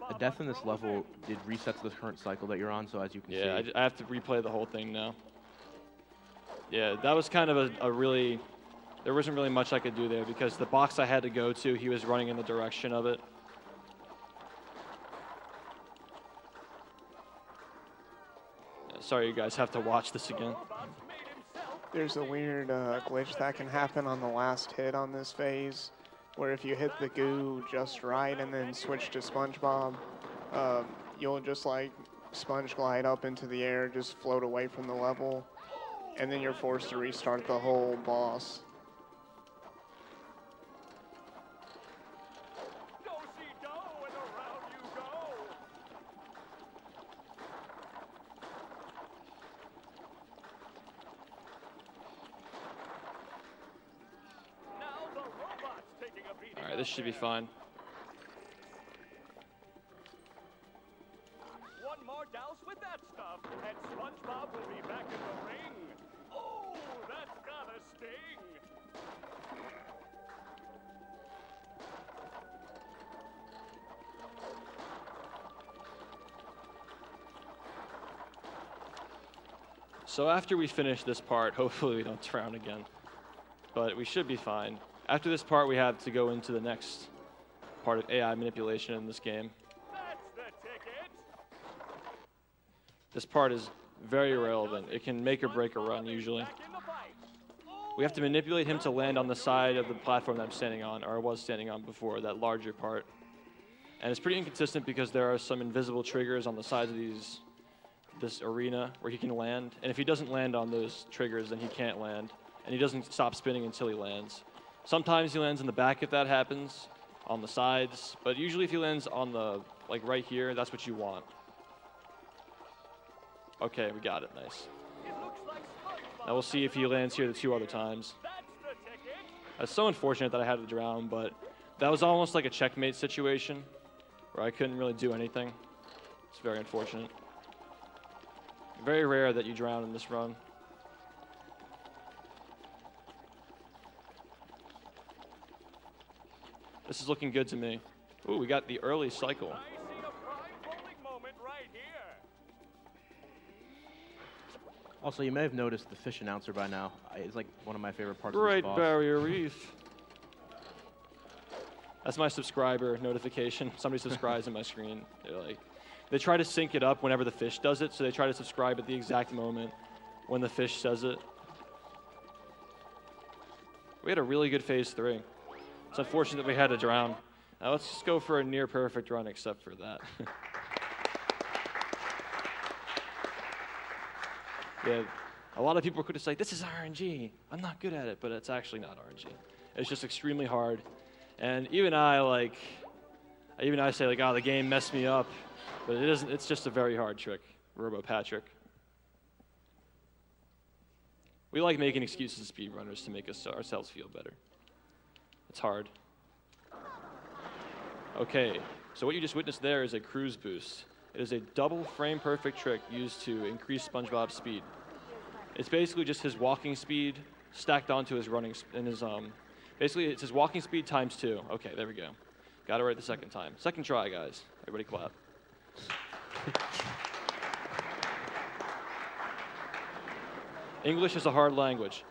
A death in this level did reset to the current cycle that you're on, so as you can see. Yeah, I have to replay the whole thing now. Yeah, that was kind of a really, there wasn't really much I could do there because the box I had to go to, he was running in the direction of it. Yeah, sorry you guys have to watch this again. There's a weird glitch that can happen on the last hit on this phase, where if you hit the goo just right and then switch to SpongeBob, you'll just like sponge glide up into the air, just float away from the level, and then you're forced to restart the whole boss. All right, this should be fine. One more douse with that stuff, and SpongeBob will be back in the ring. Oh, that's gotta sting. So after we finish this part, hopefully we don't drown again, but we should be fine. After this part, we have to go into the next part of AI manipulation in this game. That's the ticket. This part is very relevant. It can make or break a run, usually. Back in the fight. We have to manipulate him to land on the side of the platform that I'm standing on, or I was standing on before, that larger part. And it's pretty inconsistent because there are some invisible triggers on the sides of this arena where he can land. And if he doesn't land on those triggers, then he can't land. And he doesn't stop spinning until he lands. Sometimes he lands in the back if that happens, on the sides, but usually if he lands on the, like right here, that's what you want. Okay, we got it, nice. It looks like SpongeBob. Now we'll see if he lands here the 2 other times. That's the ticket. It's so unfortunate that I had to drown, but that was almost like a checkmate situation where I couldn't really do anything. It's very unfortunate. Very rare that you drown in this run. This is looking good to me. Ooh, we got the early cycle. I see a prime bowling moment right here. Also, you may have noticed the fish announcer by now. It's like one of my favorite parts Great of this boss. Barrier Reef. That's my subscriber notification. Somebody subscribes in my screen. They're like, They try to sync it up whenever the fish does it, so they try to subscribe at the exact moment when the fish says it. We had a really good phase 3. It's unfortunate that we had to drown. Now let's just go for a near perfect run except for that. Yeah, a lot of people could have said, this is RNG. I'm not good at it, but it's actually not RNG. It's just extremely hard. And even I say like, oh, the game messed me up. But it isn't, it's just a very hard trick, Robo Patrick. We like making excuses to speedrunners to make ourselves feel better. It's hard. Okay, so what you just witnessed there is a cruise boost. It is a double frame perfect trick used to increase SpongeBob's speed. It's basically just his walking speed stacked onto his running, basically it's his walking speed times 2. Okay, there we go. Got it right the second time. Second try, guys. Everybody clap. English is a hard language.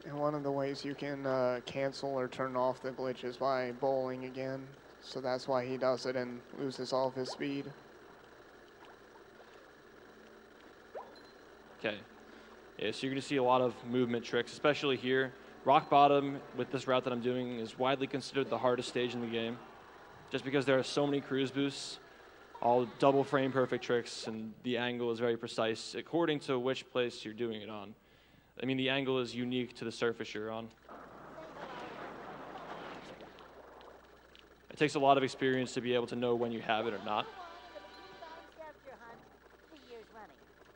And one of the ways you can cancel or turn off the glitch is by bowling again. So that's why he does it and loses all of his speed. Okay. Yeah, so you're going to see a lot of movement tricks, especially here. Rock bottom with this route that I'm doing is widely considered the hardest stage in the game, just because there are so many cruise boosts, all double frame perfect tricks, and the angle is very precise according to which place you're doing it on. I mean, the angle is unique to the surface you're on. It takes a lot of experience to be able to know when you have it or not.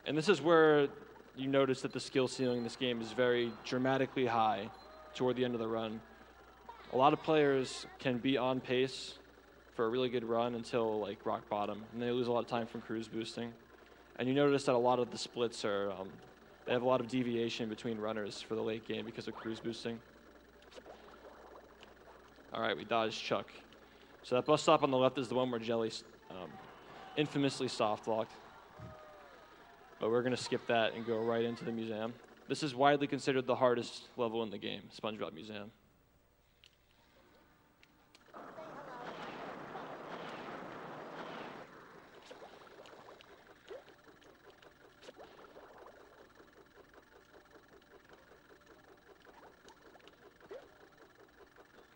And this is where you notice that the skill ceiling in this game is very dramatically high toward the end of the run. A lot of players can be on pace for a really good run until like rock bottom, and they lose a lot of time from cruise boosting. And you notice that a lot of the splits are, they have a lot of deviation between runners for the late game because of cruise boosting. All right, we dodged Chuck. So that bus stop on the left is the one where Jelly's infamously soft locked. But we're going to skip that and go right into the museum. This is widely considered the hardest level in the game, SpongeBob Museum.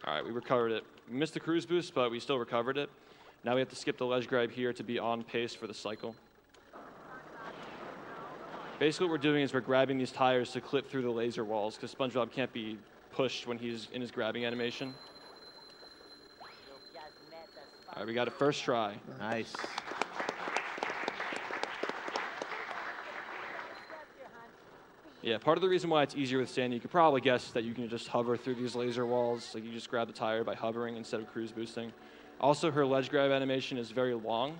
All right, we recovered it. We missed the cruise boost, but we still recovered it. Now we have to skip the ledge grab here to be on pace for the cycle. Basically what we're doing is we're grabbing these tires to clip through the laser walls because SpongeBob can't be pushed when he's in his grabbing animation. All right, we got it first try. Nice. Yeah, part of the reason why it's easier with Sandy, you could probably guess that you can just hover through these laser walls. Like you just grab the tire by hovering instead of cruise boosting. Also, her ledge grab animation is very long,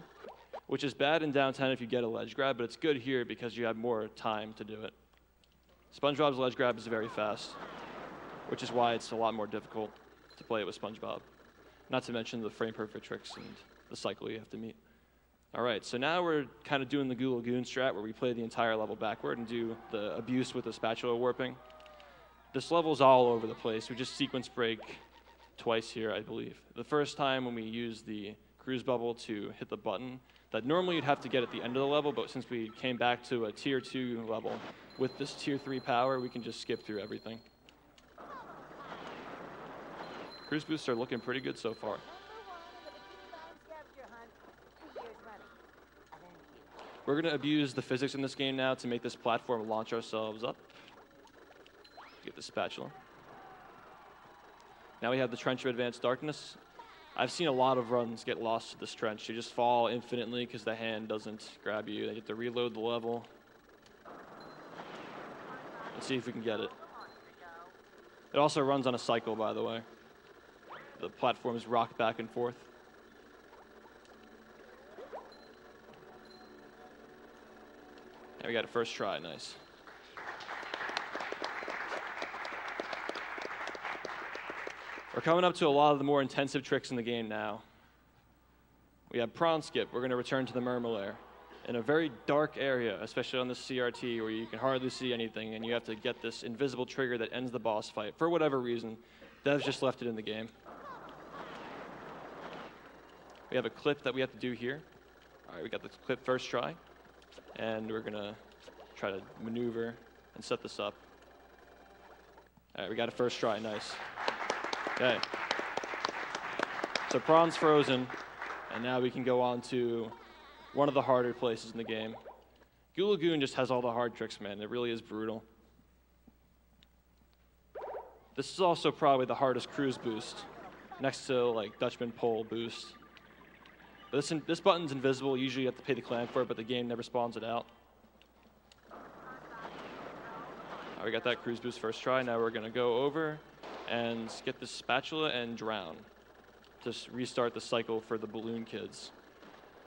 which is bad in downtown if you get a ledge grab, but it's good here because you have more time to do it. SpongeBob's ledge grab is very fast, which is why it's a lot more difficult to play it with SpongeBob. Not to mention the frame perfect tricks and the cycle you have to meet. All right, so now we're kind of doing the Goon strat where we play the entire level backward and do the abuse with the spatula warping. This level's all over the place. We just sequence break twice here, I believe. The first time when we use the cruise bubble to hit the button, that normally you'd have to get at the end of the level, but since we came back to a tier 2 level with this tier 3 power, we can just skip through everything. Cruise boosts are looking pretty good so far. We're going to abuse the physics in this game now to make this platform launch ourselves up. Get the spatula. Now we have the Trench of Advanced Darkness. I've seen a lot of runs get lost to this trench. You just fall infinitely because the hand doesn't grab you. They get to reload the level. Let's see if we can get it. It also runs on a cycle, by the way. The platforms rock back and forth. And we got a first try, nice. We're coming up to a lot of the more intensive tricks in the game now. We have prawn skip. We're going to return to the Murmur in a very dark area, especially on the CRT where you can hardly see anything and you have to get this invisible trigger that ends the boss fight. For whatever reason, Dev's just left it in the game. we have a clip that we have to do here. All right, we got the clip first try, and we're gonna try to maneuver and set this up. All right, we got a first try, nice. Okay. So prawn's frozen, and now we can go on to one of the harder places in the game. Goon just has all the hard tricks, man. It really is brutal. This is also probably the hardest cruise boost, next to like Dutchman pole boost. But this button's invisible. Usually you have to pay the clan for it, but the game never spawns it out. Right, we got that cruise boost first try. Now we're gonna go over and get this spatula and drown. Just restart the cycle for the balloon kids.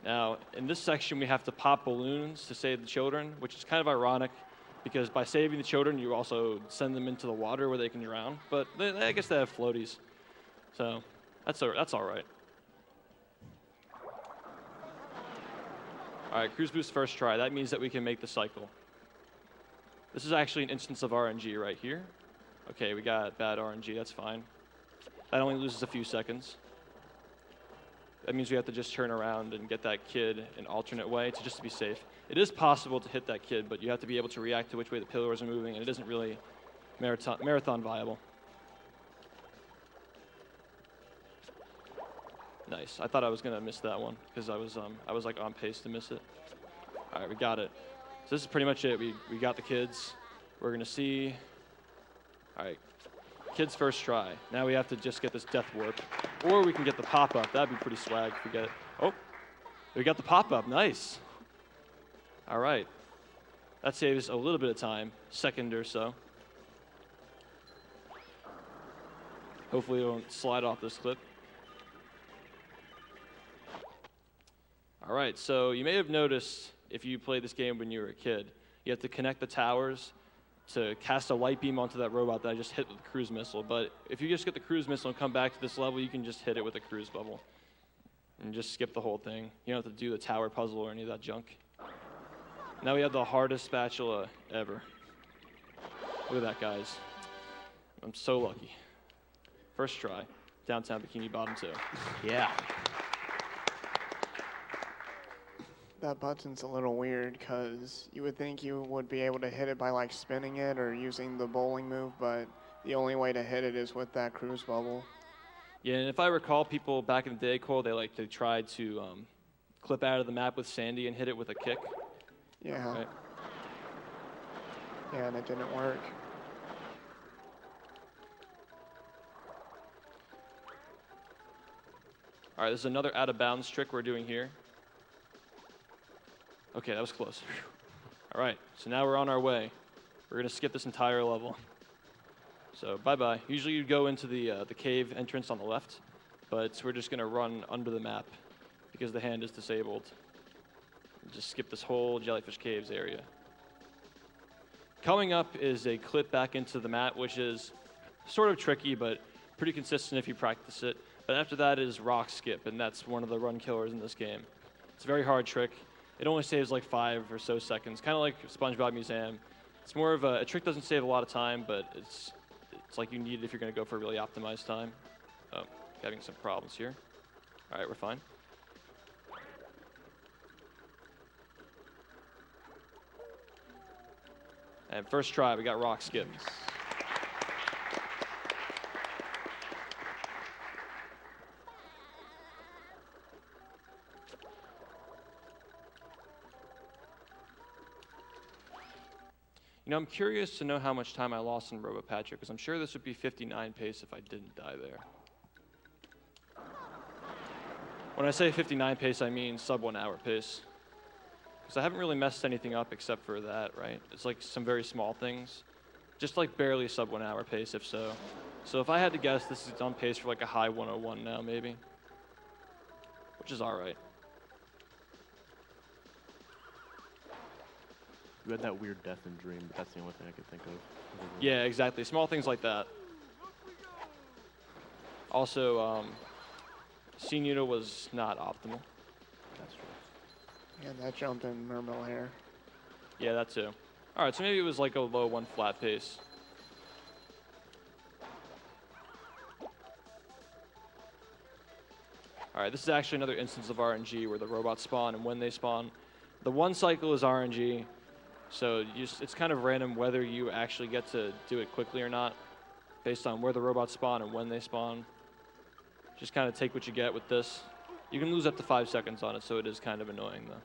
Now, in this section, we have to pop balloons to save the children, which is kind of ironic because by saving the children, you also send them into the water where they can drown. But I guess they have floaties, so that's all right. All right, cruise boost first try. That means that we can make the cycle. This is actually an instance of RNG right here. Okay, we got bad RNG, that's fine. That only loses a few seconds. That means we have to just turn around and get that kid an alternate way just to be safe. It is possible to hit that kid, but you have to be able to react to which way the pillars are moving, and it isn't really marathon viable. Nice. I thought I was gonna miss that one because I was like on pace to miss it. All right, we got it. So this is pretty much it. We got the kids. We're gonna see. All right, kids first try. Now we have to just get this death warp, or we can get the pop up. That'd be pretty swag if we get it. Oh, we got the pop up. Nice. All right, that saves a little bit of time, second or so. Hopefully it won't slide off this clip. All right, so you may have noticed if you played this game when you were a kid, you have to connect the towers to cast a light beam onto that robot that I just hit with the cruise missile. But if you just get the cruise missile and come back to this level, you can just hit it with a cruise bubble and just skip the whole thing. You don't have to do the tower puzzle or any of that junk. Now we have the hardest spatula ever. Look at that, guys. I'm so lucky. First try, downtown Bikini, bottom 2. Yeah. That button's a little weird because you would think you would be able to hit it by like spinning it or using the bowling move, but the only way to hit it is with that cruise bubble. Yeah, and if I recall, people back in the day, Cole, they like to try to clip out of the map with Sandy and hit it with a kick. Yeah. Right? Yeah, and it didn't work. All right, this is another out of bounds trick we're doing here. Okay, that was close. All right, so now we're on our way. We're gonna skip this entire level. So bye-bye. Usually you'd go into the cave entrance on the left, but we're just gonna run under the map because the hand is disabled. Just skip this whole Jellyfish Caves area. Coming up is a clip back into the mat, which is sort of tricky, but pretty consistent if you practice it. But after that is rock skip, and that's one of the run killers in this game. It's a very hard trick. It only saves like 5 or so seconds, kind of like SpongeBob Museum. It's more of a trick doesn't save a lot of time, but it's like you need it if you're going to go for a really optimized time. Oh, having some problems here. All right, we're fine. And first try, we got rock skip. You know, I'm curious to know how much time I lost in RoboPatcher, because I'm sure this would be 59 pace if I didn't die there. When I say 59 pace, I mean sub 1 hour pace. Because I haven't really messed anything up except for that, right? It's like some very small things. Just like barely sub 1 hour pace, if so. So if I had to guess, this is on pace for like a high 101 now, maybe. Which is all right. You had that weird death in Dream, but that's the only thing I could think of. Yeah, exactly. Small things like that. Also, C-Nudo was not optimal. That's true. Yeah, that jump in Mermail Hair. Yeah, that too. All right, so maybe it was like a low 1 flat pace. All right, this is actually another instance of RNG where the robots spawn and when they spawn. The one cycle is RNG, so it's kind of random whether you actually get to do it quickly or not, based on where the robots spawn and when they spawn. Just kind of take what you get with this. You can lose up to 5 seconds on it, so it is kind of annoying, though.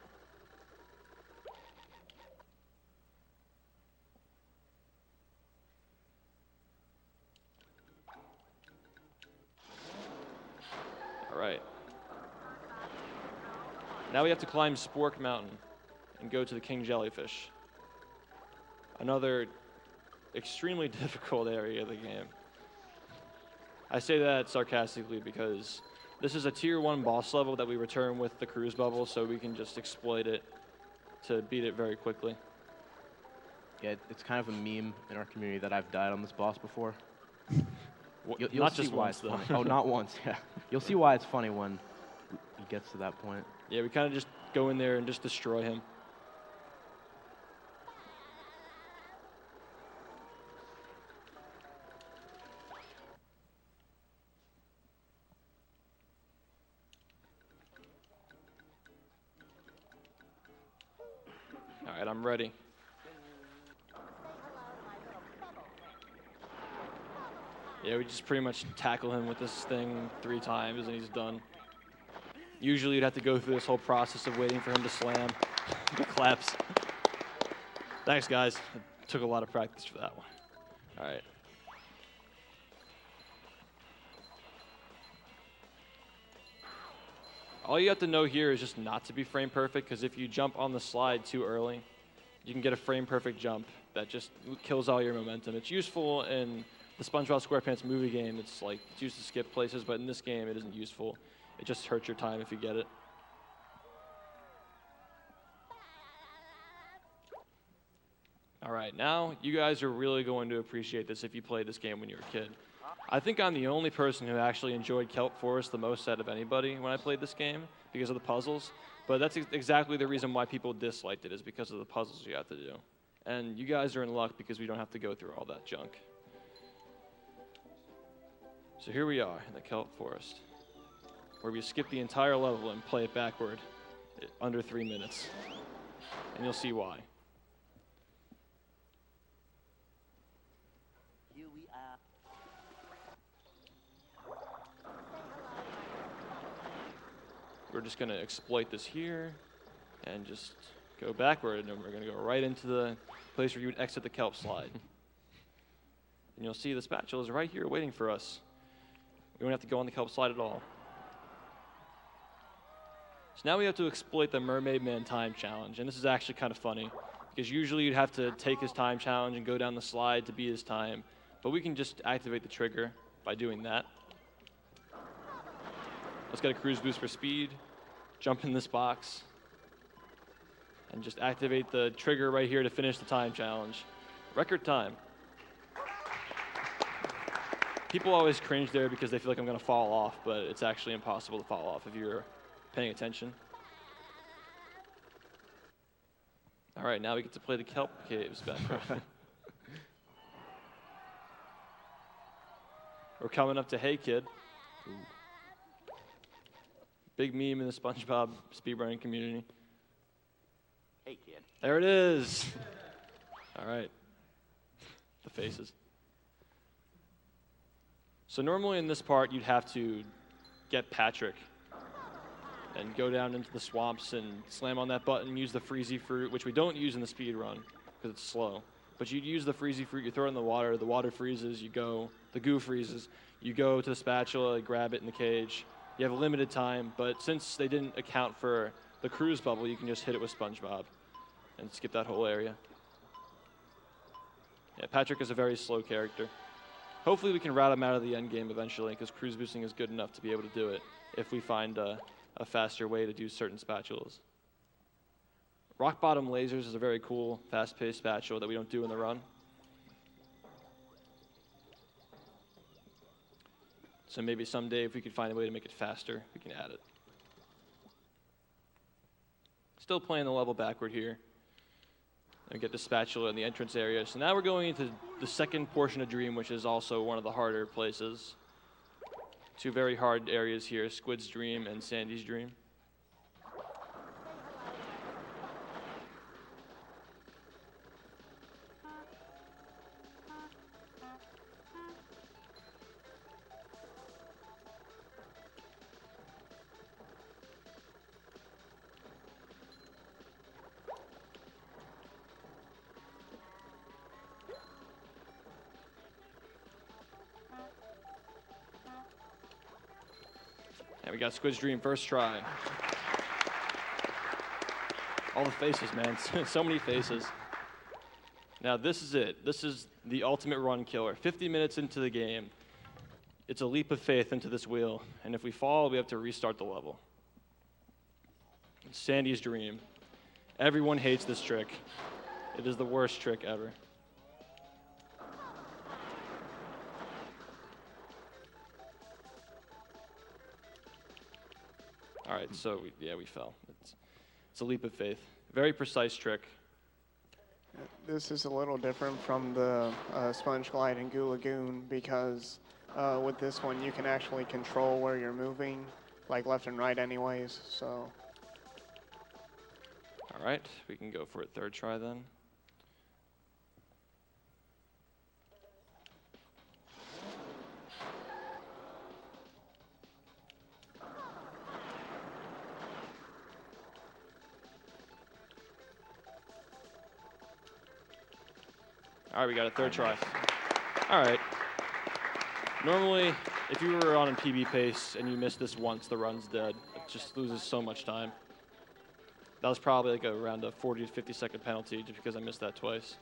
All right. Now we have to climb Spork Mountain and go to the King Jellyfish. Another extremely difficult area of the game. I say that sarcastically because this is a tier 1 boss level that we return with the cruise bubble, so we can just exploit it to beat it very quickly. Yeah, it's kind of a meme in our community that I've died on this boss before. You'll Not see just why once, it's though. funny. Oh, not once, yeah. You'll see why it's funny when it gets to that point. Yeah, we kind of just go in there and just destroy him. All right, I'm ready. Yeah, we just pretty much tackle him with this thing 3 times and he's done. Usually you'd have to go through this whole process of waiting for him to slam the claps. Thanks, guys. It took a lot of practice for that one. All right. All you have to know here is just not to be frame perfect, because if you jump on the slide too early, you can get a frame perfect jump that just kills all your momentum. It's useful in the SpongeBob SquarePants movie game. It's like it's used to skip places, but in this game it isn't useful. It just hurts your time if you get it. All right, now you guys are really going to appreciate this if you played this game when you were a kid. I think I'm the only person who actually enjoyed Kelp Forest the most out of anybody when I played this game because of the puzzles. But that's exactly the reason why people disliked it, is because of the puzzles you have to do. And you guys are in luck because we don't have to go through all that junk. So here we are in the Kelp Forest, where we skip the entire level and play it backward under 3 minutes. And you'll see why. Here we are. We're just going to exploit this here and just go backward, and then we're going to go right into the place where you would exit the kelp slide. And you'll see the spatula is right here waiting for us. We don't have to go on the kelp slide at all. So now we have to exploit the Mermaid Man time challenge, and this is actually kind of funny, because usually you'd have to take his time challenge and go down the slide to beat his time, but we can just activate the trigger by doing that. Let's get a cruise boost for speed, jump in this box, and just activate the trigger right here to finish the time challenge. Record time. People always cringe there because they feel like I'm going to fall off, but it's actually impossible to fall off if you're paying attention. All right, now we get to play the kelp caves background. We're coming up to Hey Kid. Ooh. Big meme in the SpongeBob speedrunning community. Hey, kid. There it is. All right. The faces. So normally in this part, you'd have to get Patrick and go down into the swamps and slam on that button, use the freezy fruit, which we don't use in the speed run because it's slow. But you'd use the freezy fruit, you throw it in the water freezes, you go, the goo freezes, you go to the spatula, grab it in the cage. You have a limited time, but since they didn't account for the cruise bubble, you can just hit it with SpongeBob and skip that whole area. Yeah, Patrick is a very slow character. Hopefully we can route him out of the end game eventually, because cruise boosting is good enough to be able to do it if we find a faster way to do certain spatulas. Rock bottom lasers is a very cool, fast-paced spatula that we don't do in the run. So maybe someday if we could find a way to make it faster, we can add it. Still playing the level backward here. And get the spatula in the entrance area. So now we're going into the second portion of Dream, which is also one of the harder places. Two very hard areas here, Squid's Dream and Sandy's Dream. And we got Squid's Dream first try. All the faces, man. So many faces. Now this is it. This is the ultimate run killer. 50 minutes into the game. It's a leap of faith into this wheel. And if we fall, we have to restart the level. It's Sandy's Dream. Everyone hates this trick. It is the worst trick ever. All right, so we fell. It's a leap of faith. Very precise trick. This is a little different from the Sponge Glide and Goo Lagoon because with this one you can actually control where you're moving, like left and right anyways, so. All right, we can go for a third try then. All right, we got a third try. All right. Normally, if you were on a PB pace and you miss this once, the run's dead. It just loses so much time. That was probably like around a 40 to 50 second penalty just because I missed that twice.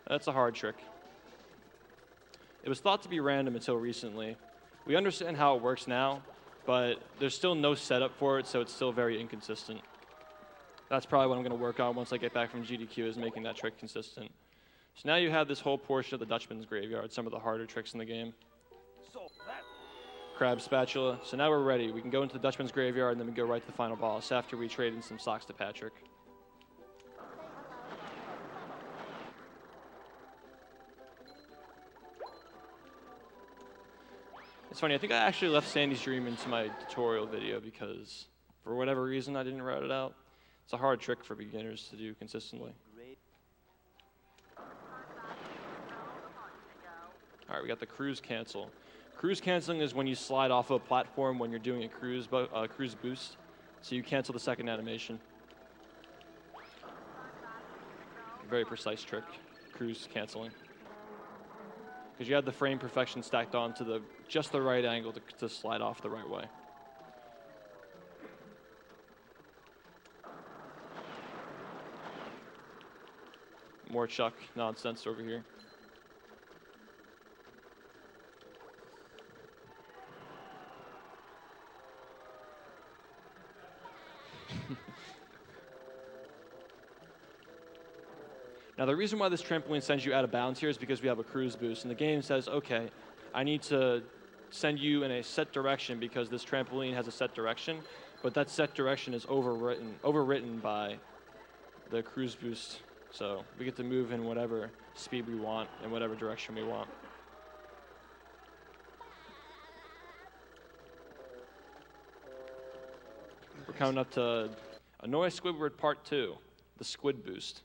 That's a hard trick. It was thought to be random until recently. We understand how it works now, but there's still no setup for it, so it's still very inconsistent. That's probably what I'm going to work on once I get back from GDQ, is making that trick consistent. So now you have this whole portion of the Dutchman's Graveyard, some of the harder tricks in the game. So that Krab, Spatula. So now we're ready. We can go into the Dutchman's Graveyard, and then we go right to the final boss after we trade in some socks to Patrick. It's funny, I think I actually left Sandy's Dream into my tutorial video because for whatever reason I didn't route it out. It's a hard trick for beginners to do consistently. All right, we got the cruise cancel. Cruise canceling is when you slide off a platform when you're doing a cruise boost. So you cancel the second animation. Very precise trick, cruise canceling. Because you have the frame perfection stacked on to just the right angle to slide off the right way. More Chuck nonsense over here. Now, the reason why this trampoline sends you out of bounds here is because we have a cruise boost, and the game says, okay, I need to send you in a set direction because this trampoline has a set direction, but that set direction is overwritten by the cruise boost. So we get to move in whatever speed we want, in whatever direction we want. We're coming up to Annoy Squidward Part 2, the Squid Boost.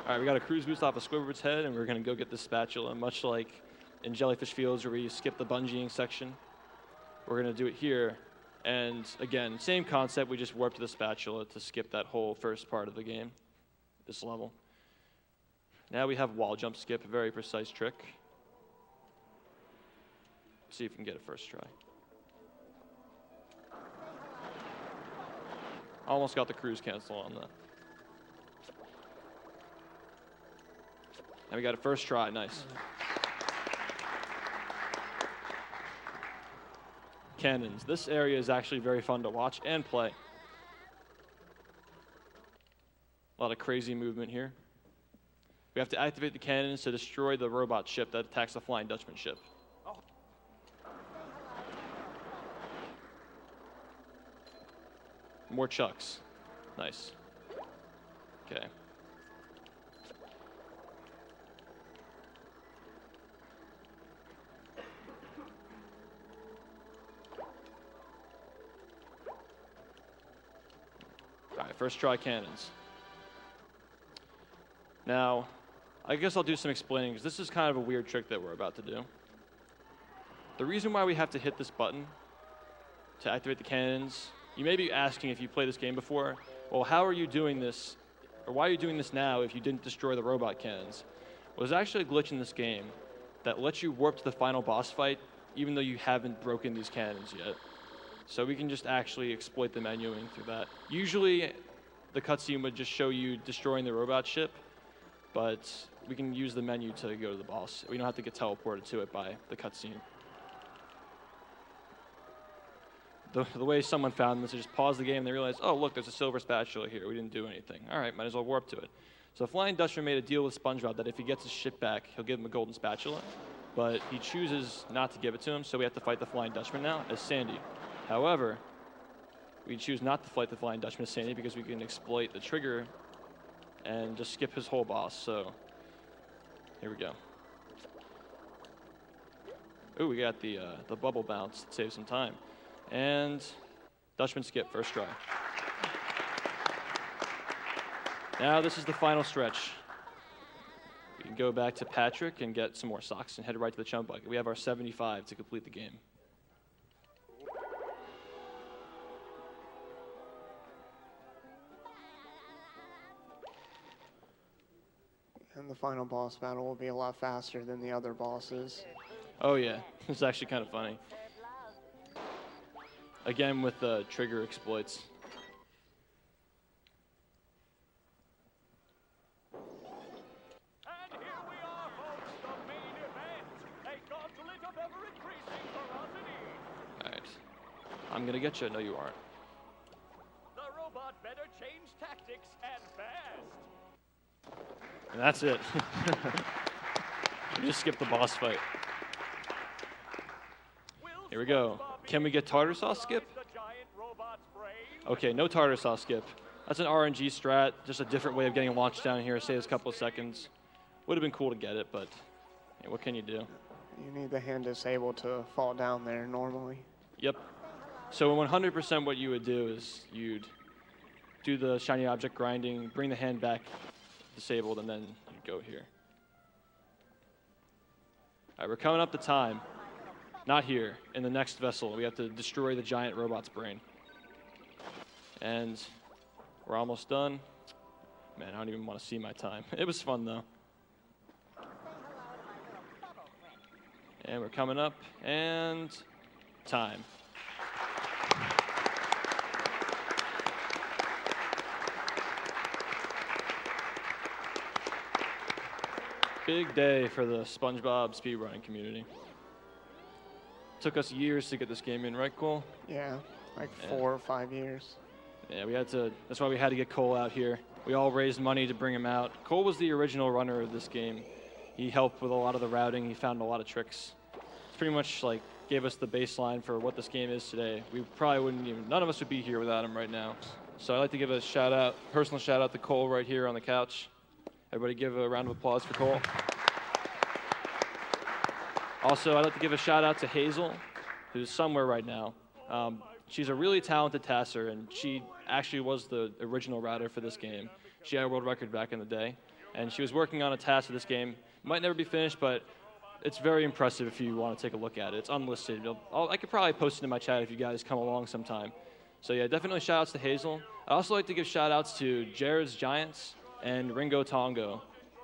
All right, we got a cruise boost off of Squidward's head, and we're going to go get the spatula, much like in Jellyfish Fields where we skip the bungeeing section. We're going to do it here. And again, same concept, we just warp to the spatula to skip that whole first part of the game, this level. Now we have wall jump skip, a very precise trick. See if we can get it first try. Almost got the cruise cancel on that. And we got a first try, nice. Cannons. This area is actually very fun to watch and play. A lot of crazy movement here. We have to activate the cannons to destroy the robot ship that attacks the Flying Dutchman ship. More Chucks. Nice. Okay. first try cannons. Now, I guess I'll do some explaining, because this is kind of a weird trick that we're about to do. The reason why we have to hit this button to activate the cannons, you may be asking if you played this game before, well, how are you doing this, or why are you doing this now if you didn't destroy the robot cannons? Well, there's actually a glitch in this game that lets you warp to the final boss fight even though you haven't broken these cannons yet. So we can just actually exploit the menuing through that. Usually, the cutscene would just show you destroying the robot ship, but we can use the menu to go to the boss. We don't have to get teleported to it by the cutscene. The way someone found this, they just paused the game and they realized, oh, look, there's a silver spatula here. We didn't do anything. All right, might as well warp to it. So Flying Dutchman made a deal with SpongeBob that if he gets his ship back, he'll give him a golden spatula. But he chooses not to give it to him, so we have to fight the Flying Dutchman now as Sandy. However, we choose not to fight the Flying Dutchman as Sandy because we can exploit the trigger and just skip his whole boss. So here we go. Ooh, we got the bubble bounce to save some time. And Dutchman skip, first try. Now this is the final stretch. We can go back to Patrick and get some more socks and head right to the chump bucket. We have our 75 to complete the game. And the final boss battle will be a lot faster than the other bosses. Oh yeah, it's actually kind of funny. Again with the trigger exploits. And here we are, folks, the main event. A gauntlet of ever-increasing ferocity. All right, I'm gonna get you. No, you aren't. The robot better change tactics and fast. And that's it. We just skipped the boss fight. Here we go. Can we get tartar sauce skip? Okay, no tartar sauce skip. That's an RNG strat, just a different way of getting launched down here. Saves a couple of seconds. Would have been cool to get it, but hey, what can you do? You need the hand disabled to fall down there normally. Yep. So 100% what you would do is you'd do the shiny object grinding, bring the hand back disabled, and then you'd go here. All right, we're coming up to time. Not here, in the next vessel. We have to destroy the giant robot's brain. And we're almost done. Man, I don't even want to see my time. It was fun, though. And we're coming up, and time. Big day for the SpongeBob speedrunning community. Took us years to get this game in, right, Cole? Yeah, like 4 or 5 years. Yeah, we had to. That's why we had to get Cole out here. We all raised money to bring him out. Cole was the original runner of this game. He helped with a lot of the routing. He found a lot of tricks. It's pretty much like gave us the baseline for what this game is today. We probably wouldn't even. None of us would be here without him right now. So I'd like to give a shout out, personal shout out to Cole right here on the couch. Everybody give a round of applause for Cole. Also, I'd like to give a shout out to Hazel, who's somewhere right now. She's a really talented tasser, and she actually was the original router for this game. She had a world record back in the day, and she was working on a task for this game. Might never be finished, but it's very impressive if you want to take a look at it. It's unlisted. I could probably post it in my chat if you guys come along sometime. So yeah, definitely shout outs to Hazel. I'd also like to give shout outs to Jared's Giants and Ringo Tongo,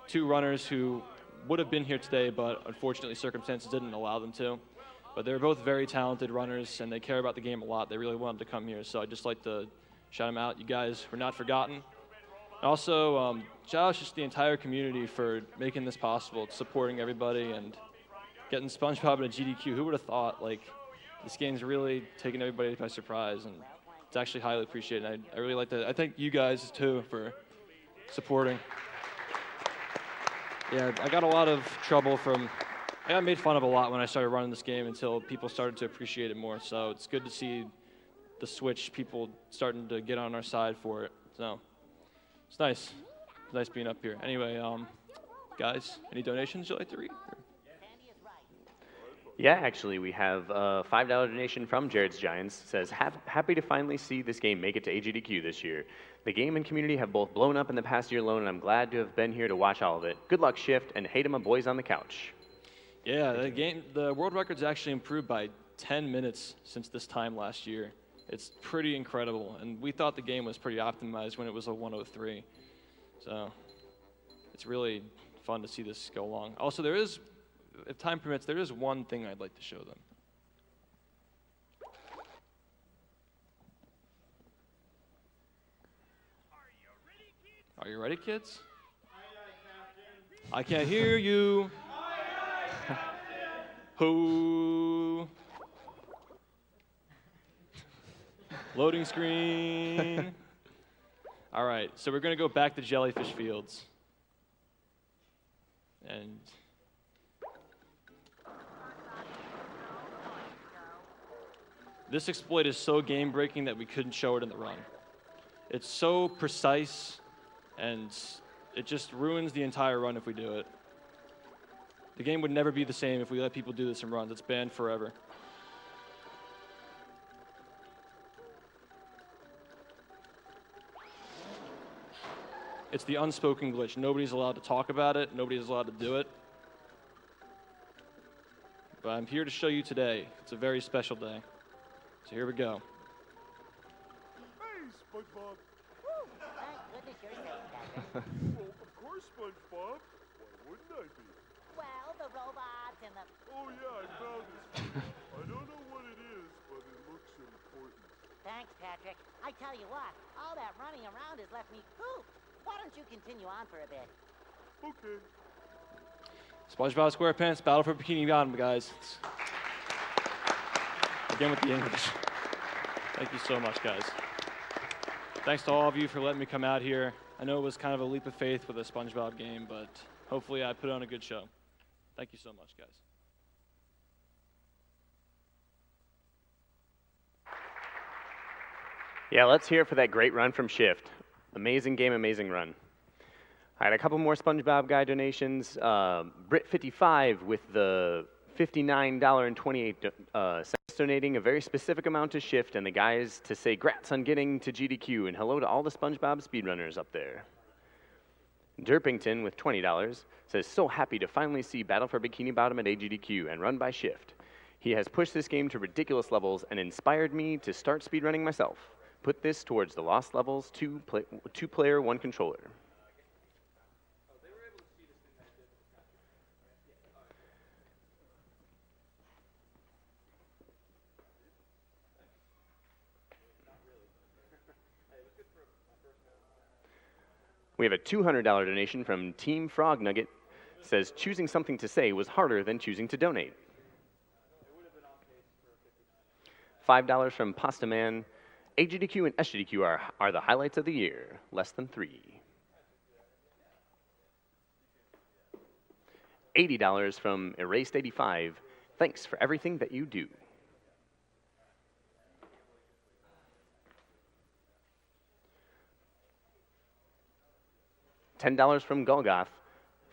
2 runners who would have been here today, but unfortunately circumstances didn't allow them to. But they're both very talented runners, and they care about the game a lot. They really wanted to come here, so I'd just like to shout them out. You guys were not forgotten. And also, shout out just the entire community for making this possible, supporting everybody, and getting SpongeBob and a GDQ. Who would have thought? Like, this game's really taken everybody by surprise, and it's actually highly appreciated. I really like to. I thank you guys too for supporting. Yeah, I got a lot of trouble from. I got made fun of a lot when I started running this game until people started to appreciate it more. So it's good to see the Switch people starting to get on our side for it. So it's nice. It's nice being up here. Anyway, guys, any donations you'd like to read? Yeah, actually, we have a $5 donation from Jared's Giants. It says, happy to finally see this game make it to Agdq this year. The game and community have both blown up in the past year alone, and I'm glad to have been here to watch all of it. Good luck, Shift, and hate 'em, my boys on the couch. Yeah, the world record's actually improved by 10 minutes since this time last year. It's pretty incredible, and we thought the game was pretty optimized when it was a 103. So it's really fun to see this go along. Also, there is, if time permits, there is one thing I'd like to show them. Are you ready, kids? I can't hear you. Who? Loading screen. All right, so we're going to go back to Jellyfish Fields. And this exploit is so game-breaking that we couldn't show it in the run. It's so precise, and it just ruins the entire run if we do it. The game would never be the same if we let people do this in runs. It's banned forever. It's the unspoken glitch. Nobody's allowed to talk about it. Nobody's allowed to do it. But I'm here to show you today. It's a very special day. So here we go. Hey, SpongeBob. Woo! Thank goodness you're safe, Patrick. Well, of course, SpongeBob. Why wouldn't I be? Well, the robots and the... Oh, yeah, I found this. I don't know what it is, but it looks important. Thanks, Patrick. I tell you what, all that running around has left me pooped. Why don't you continue on for a bit? Okay. SpongeBob SquarePants, Battle for Bikini Bottom, guys. Again with the English. Thank you so much, guys. Thanks to all of you for letting me come out here. I know it was kind of a leap of faith with a SpongeBob game, but hopefully I put on a good show. Thank you so much, guys. Yeah, let's hear it for that great run from Shift. Amazing game, amazing run. I had a couple more SpongeBob guy donations. Brit55 with the $59.28 donating a very specific amount to Shift, and the guys to say grats on getting to GDQ, and hello to all the SpongeBob speedrunners up there. Derpington with $20 says, so happy to finally see Battle for Bikini Bottom at Agdq and run by Shift. He has pushed this game to ridiculous levels and inspired me to start speedrunning myself. Put this towards the lost levels, two-player, one controller. We have a $200 donation from Team Frog Nugget. Says, choosing something to say was harder than choosing to donate. $5 from Pasta Man. Agdq and Sgdq are the highlights of the year, less than 3. $80 from Erased85. Thanks for everything that you do. $10 from Goth.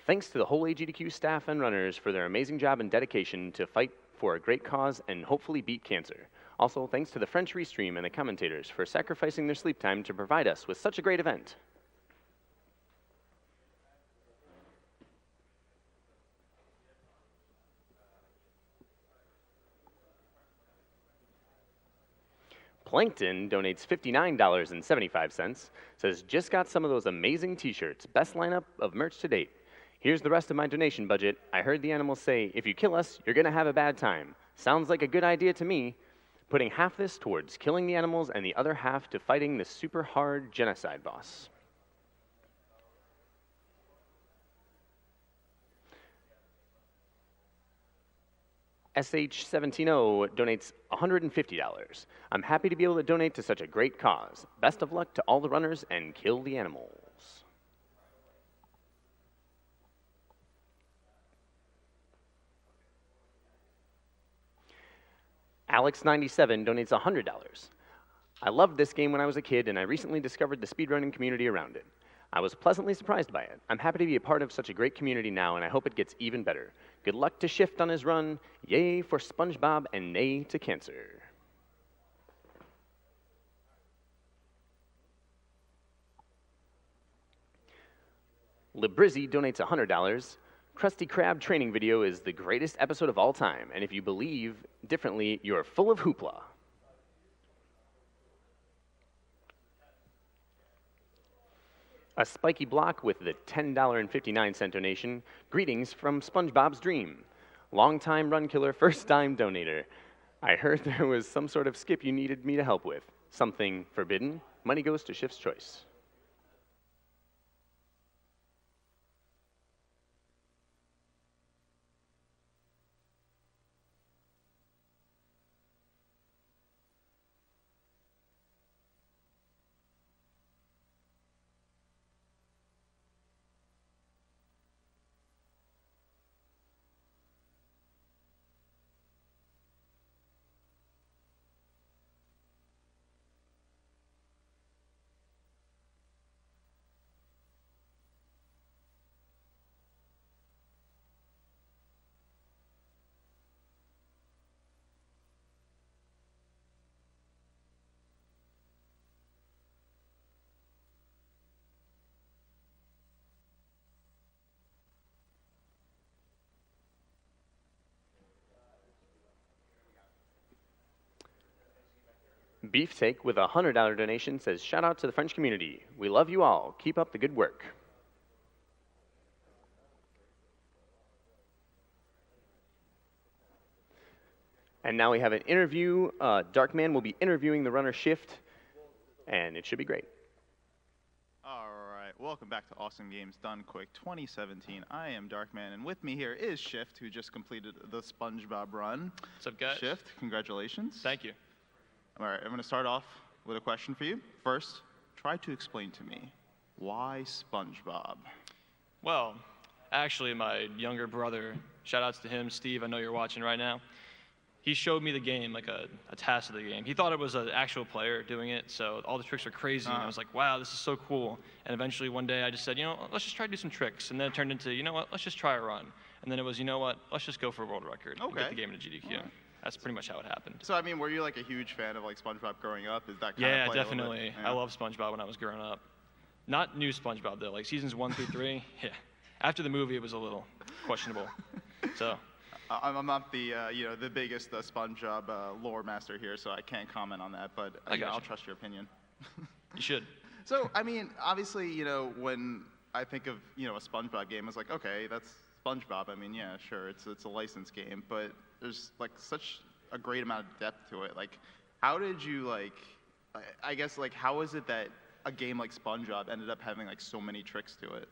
Thanks to the whole Agdq staff and runners for their amazing job and dedication to fight for a great cause and hopefully beat cancer. Also, thanks to the French Restream and the Commentators for sacrificing their sleep time to provide us with such a great event. Plankton donates $59.75, says, just got some of those amazing t-shirts, best lineup of merch to date. Here's the rest of my donation budget. I heard the animals say, if you kill us, you're gonna have a bad time. Sounds like a good idea to me. Putting half this towards killing the animals and the other half to fighting the super hard genocide boss. SH170 donates $150. I'm happy to be able to donate to such a great cause. Best of luck to all the runners and kill the animals. Alex97 donates $100. I loved this game when I was a kid, and I recently discovered the speedrunning community around it. I was pleasantly surprised by it. I'm happy to be a part of such a great community now, and I hope it gets even better. Good luck to Shift on his run. Yay for SpongeBob and nay to cancer. Librizzi donates $100. Krusty Krab training video is the greatest episode of all time, and if you believe differently, you're full of hoopla. A spiky block with the $10.59 donation. Greetings from SpongeBob's Dream. Long-time run killer, first-time donator. I heard there was some sort of skip you needed me to help with. Something forbidden. Money goes to Shift's Choice. Beefsteak with a $100 donation says, shout out to the French community. We love you all. Keep up the good work. And now we have an interview. Darkman will be interviewing the runner Shift, and it should be great. All right, welcome back to Awesome Games Done Quick 2017. I am Darkman, and with me here is Shift, who just completed the SpongeBob run. What's up, guys? Shift, congratulations. Thank you. All right, I'm going to start off with a question for you. First, try to explain to me, why SpongeBob? Well, actually, my younger brother, shout outs to him, Steve, I know you're watching right now. He showed me the game, like a task of the game. He thought it was an actual player doing it, so all the tricks were crazy, and I was like, wow, this is so cool. And eventually one day I just said, you know, let's just try to do some tricks. And then it turned into, you know what, let's just try a run. And then it was, you know what, let's just go for a world record and get the game into GDQ. Right. That's pretty much how it happened. So, I mean, were you like a huge fan of like SpongeBob growing up? Is that kind of Yeah, definitely. Yeah. I love SpongeBob when I was growing up. Not new SpongeBob though, like seasons 1 through 3. Yeah. After the movie, it was a little questionable. So. I'm not the you know, the biggest SpongeBob lore master here, so I can't comment on that. But I'll trust your opinion. You should. So, I mean, obviously, you know, when I think of, you know, a SpongeBob game, it's like, okay, that's SpongeBob. I mean, yeah, sure, it's a licensed game, but there's like such a great amount of depth to it. Like, how did you like? I guess like, how is it that a game like SpongeBob ended up having like so many tricks to it?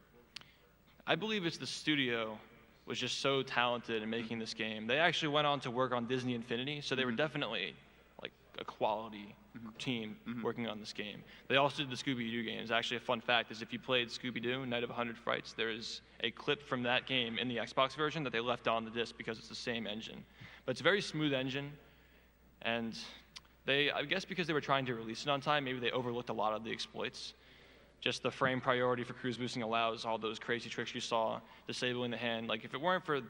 I believe it's the studio was just so talented in making this game. They actually went on to work on Disney Infinity, so they were definitely like a quality team working on this game. They also did the Scooby-Doo games. Actually, a fun fact is if you played Scooby-Doo, Night of 100 Frights, there is a clip from that game in the Xbox version that they left on the disc because it's the same engine. But it's a very smooth engine, and I guess because they were trying to release it on time, maybe they overlooked a lot of the exploits. Just the frame priority for cruise boosting allows all those crazy tricks you saw, disabling the hand. Like if it weren't for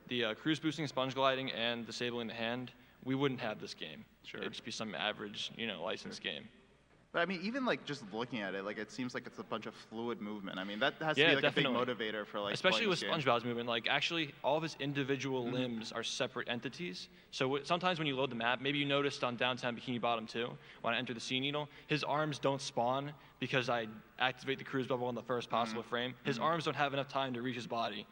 the cruise boosting, sponge gliding, and disabling the hand, we wouldn't have this game. Sure. It'd just be some average, you know, licensed game. But I mean, even like just looking at it, like it seems like it's a bunch of fluid movement. I mean, that has to be like definitely a big motivator for like. Especially with SpongeBob's movement, like actually all of his individual limbs are separate entities. So sometimes when you load the map, maybe you noticed on downtown Bikini Bottom 2, when I enter the Sea Needle, his arms don't spawn because I activate the cruise bubble in the first possible frame. His arms don't have enough time to reach his body.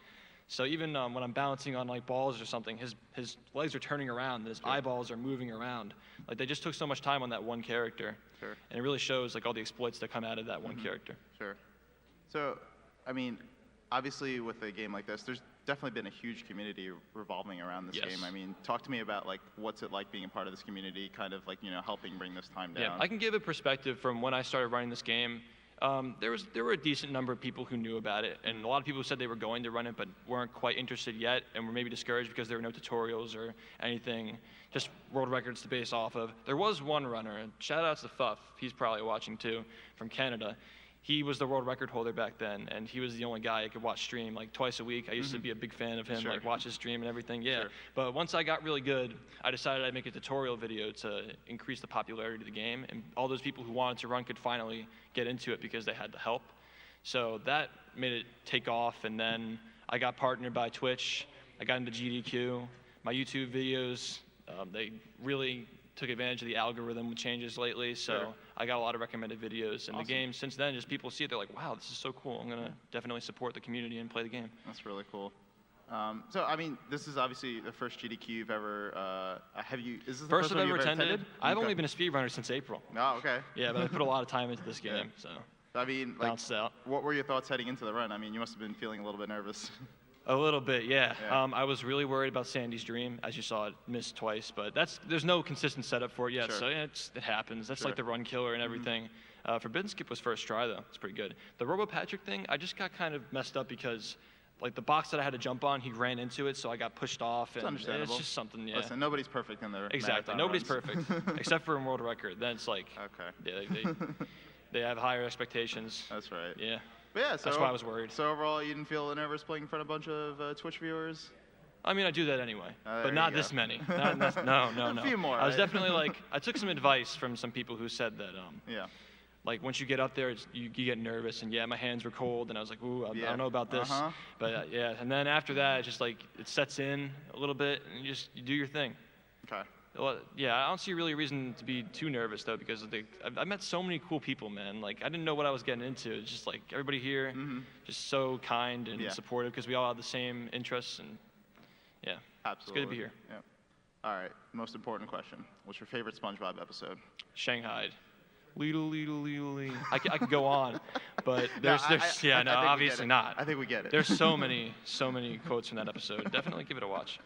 So even when I'm bouncing on like balls or something, his legs are turning around, and his eyeballs are moving around. Like they just took so much time on that one character. Sure. And it really shows like all the exploits that come out of that one character. Sure. So, I mean, obviously with a game like this, there's definitely been a huge community revolving around this game. I mean, talk to me about like what's it like being a part of this community, kind of like, you know, helping bring this time down. Yeah, I can give a perspective from when I started running this game. There were a decent number of people who knew about it, and a lot of people who said they were going to run it but weren't quite interested yet and were maybe discouraged because there were no tutorials or anything, just world records to base off of. There was one runner, and shout out to Fuff, he's probably watching too, from Canada. He was the world record holder back then, and he was the only guy I could watch stream like twice a week. I used to be a big fan of him, like watch his stream and everything, But once I got really good, I decided I'd make a tutorial video to increase the popularity of the game, and all those people who wanted to run could finally get into it because they had the help. So that made it take off, and then I got partnered by Twitch. I got into GDQ. My YouTube videos, they really took advantage of the algorithm with changes lately, so I got a lot of recommended videos. And the game, since then, just people see it, they're like, wow, this is so cool. I'm going to definitely support the community and play the game. That's really cool. So, I mean, this is obviously the first GDQ you've ever, is this the first I've one ever you've attended? I've only been a speedrunner since April. Oh, okay. Yeah, but I put a lot of time into this game, so I mean, like, bounced out. what were your thoughts heading into the run? I mean, you must have been feeling a little bit nervous. A little bit, yeah. I was really worried about Sandy's Dream. As you saw, it missed twice, but there's no consistent setup for it yet, so yeah, it happens. That's like the run killer and everything. Forbidden Skip was first try, though. It's pretty good. The Robo Patrick thing, I just got kind of messed up because like the box that I had to jump on, he ran into it, so I got pushed off. It's and understandable. It's just something, yeah. Listen, nobody's perfect in their Exactly, marathon nobody's runs. perfect, except for in world record. Then it's like, okay. Yeah, they have higher expectations. That's right. Yeah. But yeah, so that's why I was worried. So overall, you didn't feel nervous playing in front of a bunch of Twitch viewers? I mean, I do that anyway, but not this many. No. A few more. I was definitely like, I took some advice from some people who said that, like once you get up there, you get nervous, and yeah, my hands were cold, and I was like, ooh, I don't know about this, but yeah, and then after that, it's just like it sets in a little bit, and you do your thing. Okay. Well, yeah, I don't see really a reason to be too nervous though, because I met so many cool people, man. Like I didn't know what I was getting into. It's just like everybody here, just so kind and supportive, because we all have the same interests, and yeah, absolutely. It's good to be here. Yeah. All right, most important question: what's your favorite SpongeBob episode? Shanghai. Leedle. I could go on, but I obviously not. I think we get it. There's so many quotes from that episode. Definitely give it a watch.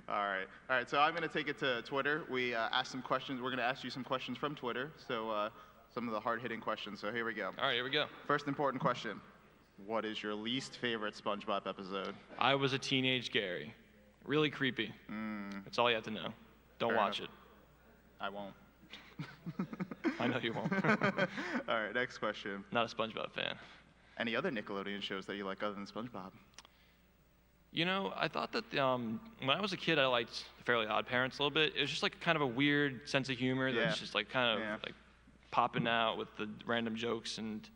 All right. So I'm going to take it to Twitter. We asked some questions. We're going to ask you some questions from Twitter. So some of the hard-hitting questions. So here we go. All right, here we go. First important question: what is your least favorite SpongeBob episode? I was a teenage Gary. Really creepy. That's all you have to know. Don't watch it. I won't. I know you won't. All right, next question. Not a SpongeBob fan. Any other Nickelodeon shows that you like other than SpongeBob? You know, I thought that when I was a kid, I liked Fairly Odd Parents a little bit. It was just like kind of a weird sense of humor that's just like kind of like popping out with the random jokes, and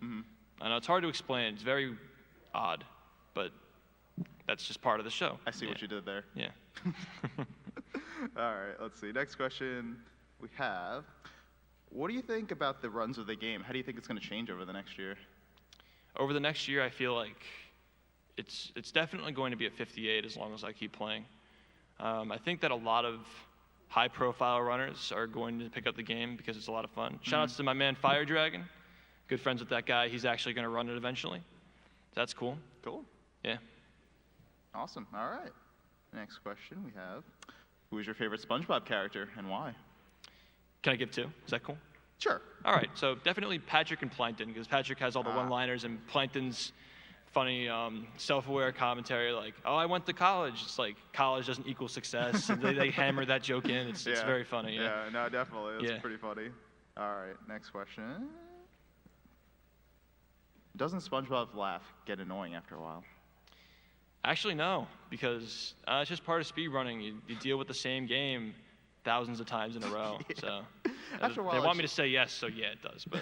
I know it's hard to explain. It's very odd, but that's just part of the show. I see what you did there. Yeah. All right, let's see. Next question we have. What do you think about the runs of the game? How do you think it's going to change over the next year? Over the next year, I feel like it's definitely going to be at 58 as long as I keep playing. I think that a lot of high-profile runners are going to pick up the game because it's a lot of fun. Shout-outs to my man Fire Dragon. Good friends with that guy. He's actually going to run it eventually. That's cool. Cool. Yeah. Awesome. All right. Next question we have. Who is your favorite SpongeBob character and why? Can I give two? Is that cool? Sure. All right, so definitely Patrick and Plankton, because Patrick has all the one-liners, and Plankton's funny, self-aware commentary, like, oh, I went to college. It's like, college doesn't equal success. And they hammer that joke in. It's very funny. Yeah, no, definitely. That's pretty funny. All right, next question. Doesn't SpongeBob's laugh get annoying after a while? Actually, no, because it's just part of speedrunning. You deal with the same game thousands of times in a row. So after a while, they want me to say yes, so yeah, it does. But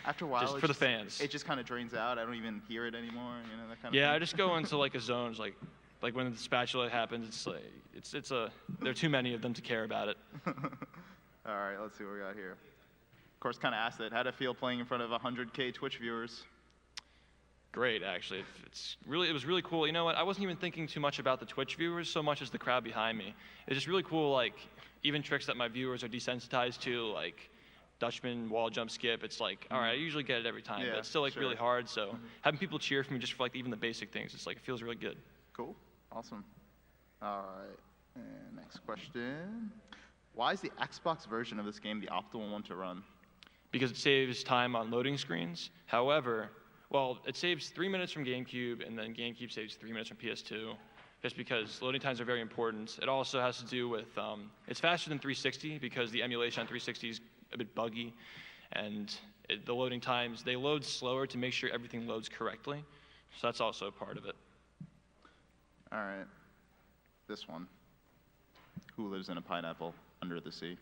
after a while, just for the fans, it just kind of drains out. I don't even hear it anymore. You know, that kind of thing. I just go into like a zone. It's like when the spatula happens, it's like there are too many of them to care about it. All right, let's see what we got here. Of course, kind of asked it. How'd it feel playing in front of 100K Twitch viewers? Great, actually. It was really cool. You know what? I wasn't even thinking too much about the Twitch viewers so much as the crowd behind me. It's just really cool, like, even tricks that my viewers are desensitized to, like Dutchman, wall jump, skip. It's like, all right, I usually get it every time, but it's still, like, really hard. So having people cheer for me just for, like, even the basic things, it's like, it feels really good. Cool. Awesome. All right. And next question. Why is the Xbox version of this game the optimal one to run? Because it saves time on loading screens. However, well, it saves 3 minutes from GameCube, and then GameCube saves 3 minutes from PS2, just because loading times are very important. It also has to do with, it's faster than 360 because the emulation on 360 is a bit buggy, and the loading times, they load slower to make sure everything loads correctly. So that's also part of it. All right. This one. Who lives in a pineapple under the sea?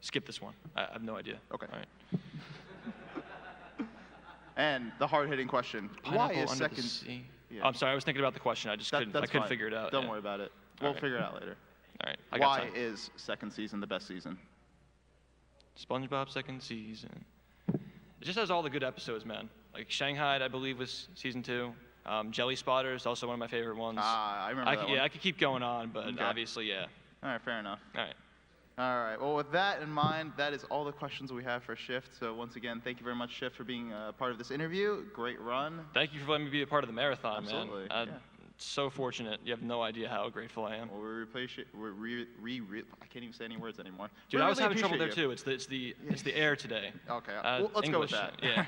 Skip this one. I have no idea. Okay. All right. And the hard-hitting question: why Pineapple is under the second? sea. Yeah. Oh, I'm sorry, I was thinking about the question. I just couldn't. I That's couldn't fine. figure it out. Don't yeah. worry about it. All We'll right. figure it out later. All right. I got Why time. is second season the best season? SpongeBob second season. It just has all the good episodes, man. Like Shanghai, I believe, was season 2. Jelly Spotters, also one of my favorite ones. I remember that one. Yeah, I could keep going on, but Okay. obviously, yeah. All right, fair enough. All right. All right. Well, with that in mind, that is all the questions we have for Shift. So once again, thank you very much, Shift, for being a part of this interview. Great run. Thank you for letting me be a part of the marathon, Absolutely, man. yeah. So fortunate. You have no idea how grateful I am. Well, I can't even say any words anymore. Dude, We I was really having trouble there appreciate too. It's the air today. Okay. Well, let's English, go with that. Yeah.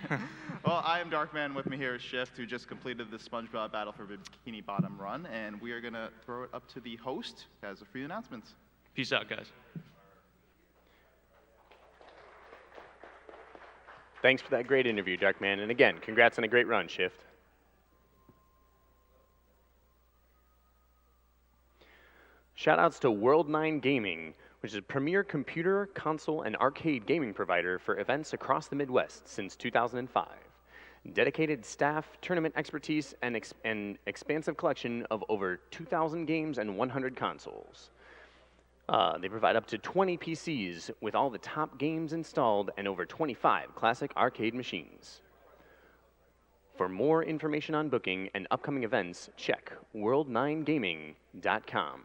Well, I am Darkman. With me here is Shift, who just completed the SpongeBob Battle for Bikini Bottom run, and we are gonna throw it up to the host, who has a few announcements. Peace out, guys. Thanks for that great interview, Darkman. And again, congrats on a great run, Shift. Shoutouts to World9 Gaming, which is a premier computer, console, and arcade gaming provider for events across the Midwest since 2005. Dedicated staff, tournament expertise, and an expansive collection of over 2,000 games and 100 consoles. They provide up to 20 PCs with all the top games installed and over 25 classic arcade machines. For more information on booking and upcoming events, check world9gaming.com.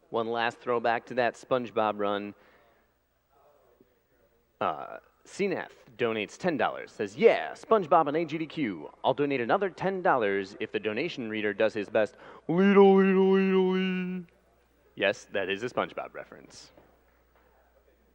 One last throwback to that SpongeBob run. CNF donates $10, says, yeah, SpongeBob and Agdq. I'll donate another $10 if the donation reader does his best. Yes, that is a SpongeBob reference.